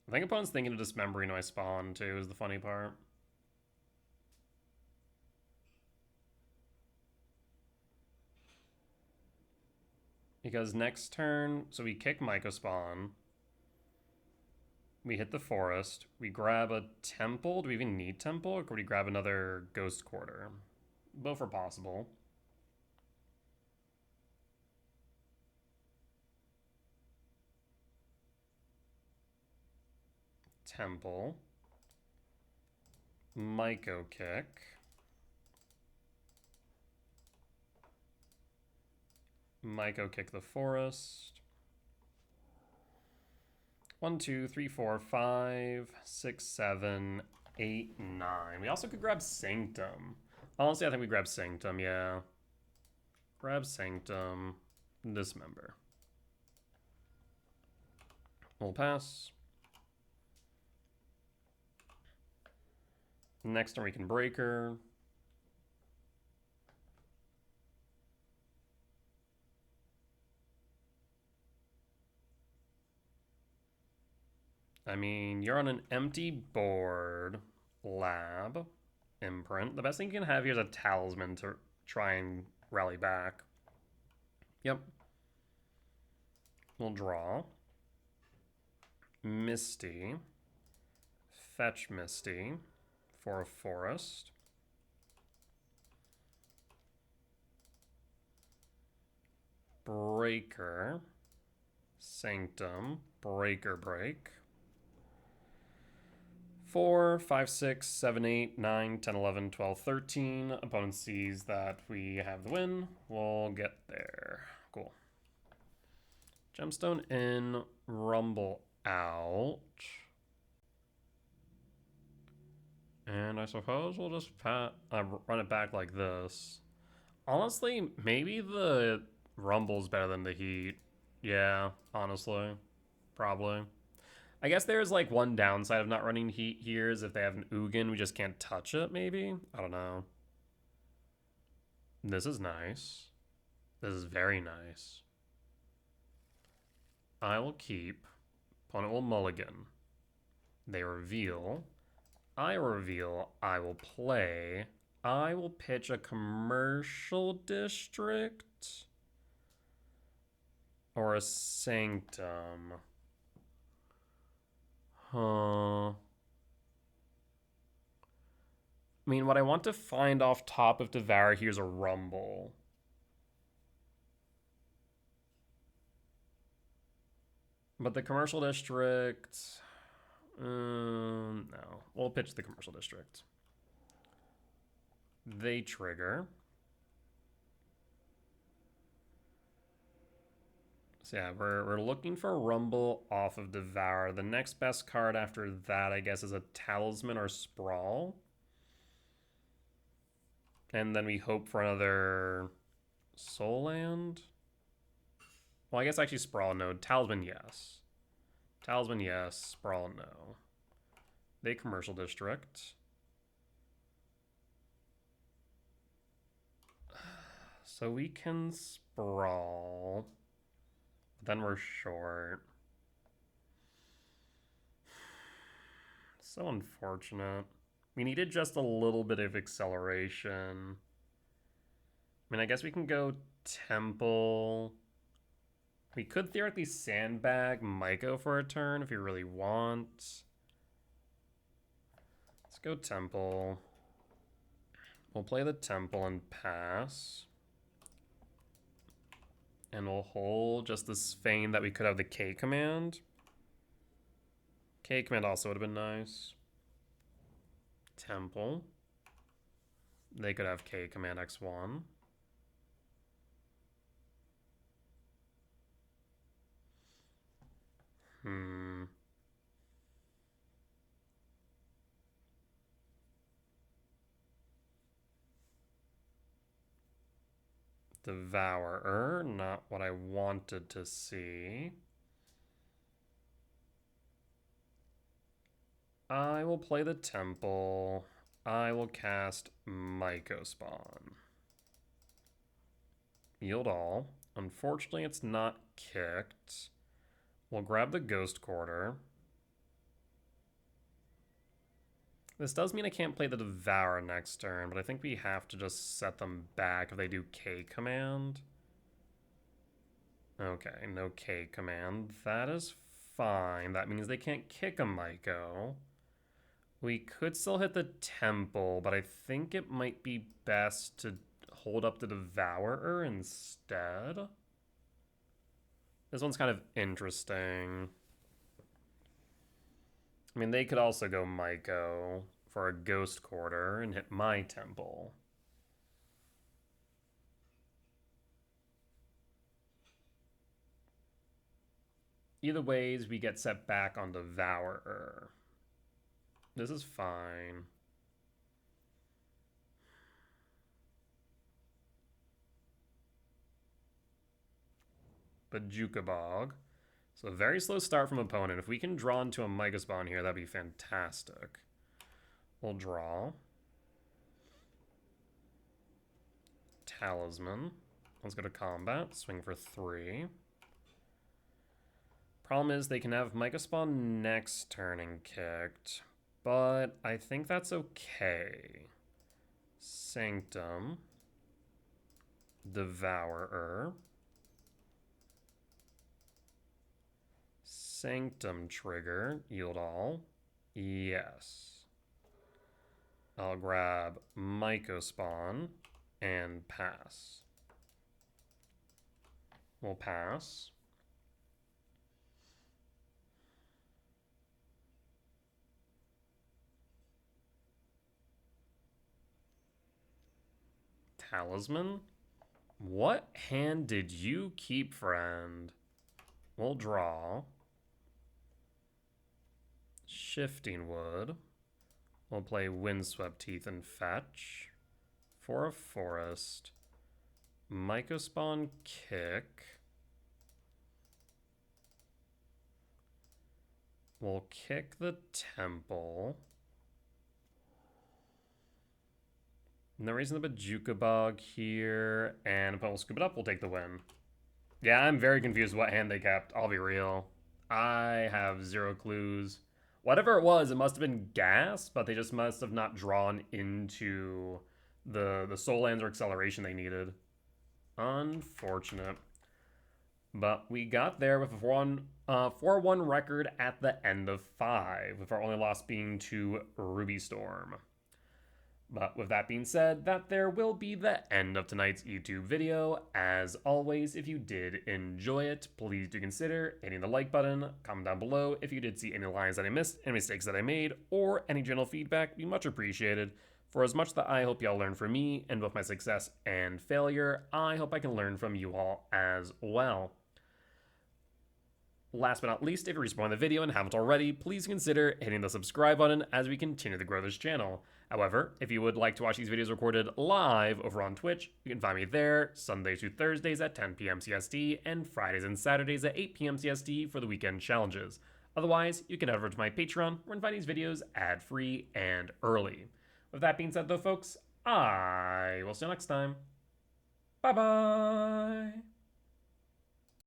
I think opponent's thinking of dismembering my spawn too, is the funny part. Because next turn, so we kick Myco spawn. We hit the forest. We grab a temple. Do we even need temple? Or could we grab another ghost quarter? Both are possible. Temple. Myco kick. Myco kick the forest. 1, 2, 3, 4, 5, 6, 7, 8, 9. We also could grab Sanctum. Honestly, I think we grab Sanctum, yeah. Grab Sanctum. Dismember. We'll pass. Next turn we can Breaker. I mean, you're on an empty board. Lab. Imprint. The best thing you can have here is a Talisman to try and rally back. Yep. We'll draw. Misty. Fetch Misty for a forest. Breaker. Sanctum. Breaker break. 4, 5, 6, 7, 8, 9, 10, 11, 12, 13. Opponent sees that we have the win. We'll get there. Cool. Gemstone in, Rumble out. And I suppose we'll just run it back like this. Honestly, maybe the Rumble's better than the Heat. Yeah, honestly. Probably. I guess there's like one downside of not running Heat here is if they have an Ugin, we just can't touch it, maybe? I don't know. This is nice. This is very nice. I will keep. Opponent will mulligan. They reveal. I reveal. I will play. I will pitch a commercial district. Or a sanctum. Huh. I mean, what I want to find off top of Devour here is a Rumble. But the commercial district... no. We'll pitch the commercial district. They trigger. So yeah, we're looking for a Rumble off of Devour. The next best card after that, I guess, is a Talisman or Sprawl. And then we hope for another Soul Land. Well, I guess actually Sprawl, no. Talisman, yes. Talisman, yes. Sprawl, no. They commercial district. So we can sprawl. Then we're short. So unfortunate. We needed just a little bit of acceleration. I mean, I guess we can go Temple. We could theoretically sandbag Myco for a turn if you really want. Let's go Temple. We'll play the Temple and pass. And we'll hold just this feign that we could have the K command. K command also would have been nice. Temple. They could have K command X1. Devourer, not what I wanted to see. I will play the Temple. I will cast Myco Spawn. Yield all. Unfortunately, it's not kicked. We'll grab the Ghost Quarter. This does mean I can't play the Devourer next turn, but I think we have to just set them back if they do K command. Okay, no K command. That is fine. That means they can't kick a Myco. We could still hit the Temple, but I think it might be best to hold up the Devourer instead. This one's kind of interesting. I mean, they could also go Myco for a Ghost Quarter and hit my Temple. Either ways, we get set back on Devourer. This is fine. Bajuka Bog. So a very slow start from opponent. If we can draw into a Myco Spawn here, that'd be fantastic. We'll draw. Talisman. Let's go to combat. Swing for 3. Problem is they can have Myco Spawn next turn and kicked, but I think that's okay. Sanctum. Devourer. Sanctum trigger. Yield all. Yes. I'll grab Myco Spawn and pass. We'll pass. Talisman? What hand did you keep, friend? We'll draw. Shifting Wood. We'll play Windswept Teeth and fetch. For a forest. Myco Spawn kick. We'll kick the Temple. No reason to Bajuka Bog here, and if we'll scoop it up, we'll take the win. Yeah, I'm very confused what hand they kept, I'll be real. I have 0 clues. Whatever it must have been gas, but they just must have not drawn into the soul lands or acceleration they needed. Unfortunate. But we got there with a 4-1 record at the end of 5, with our only loss being to Ruby Storm. But with that being said, that there will be the end of tonight's YouTube video. As always, if you did enjoy it, please do consider hitting the like button, comment down below if you did see any lines that I missed, any mistakes that I made, or any general feedback, be much appreciated. For as much that I hope y'all learn from me, and both my success and failure, I hope I can learn from you all as well. Last but not least, if you're responding to the video and haven't already, please consider hitting the subscribe button as we continue to grow this channel. However, if you would like to watch these videos recorded live over on Twitch, you can find me there Sundays through Thursdays at 10 p.m. CST and Fridays and Saturdays at 8 p.m. CST for the weekend challenges. Otherwise, you can head over to my Patreon where I find these videos ad-free and early. With that being said though, folks, I will see you next time. Bye-bye!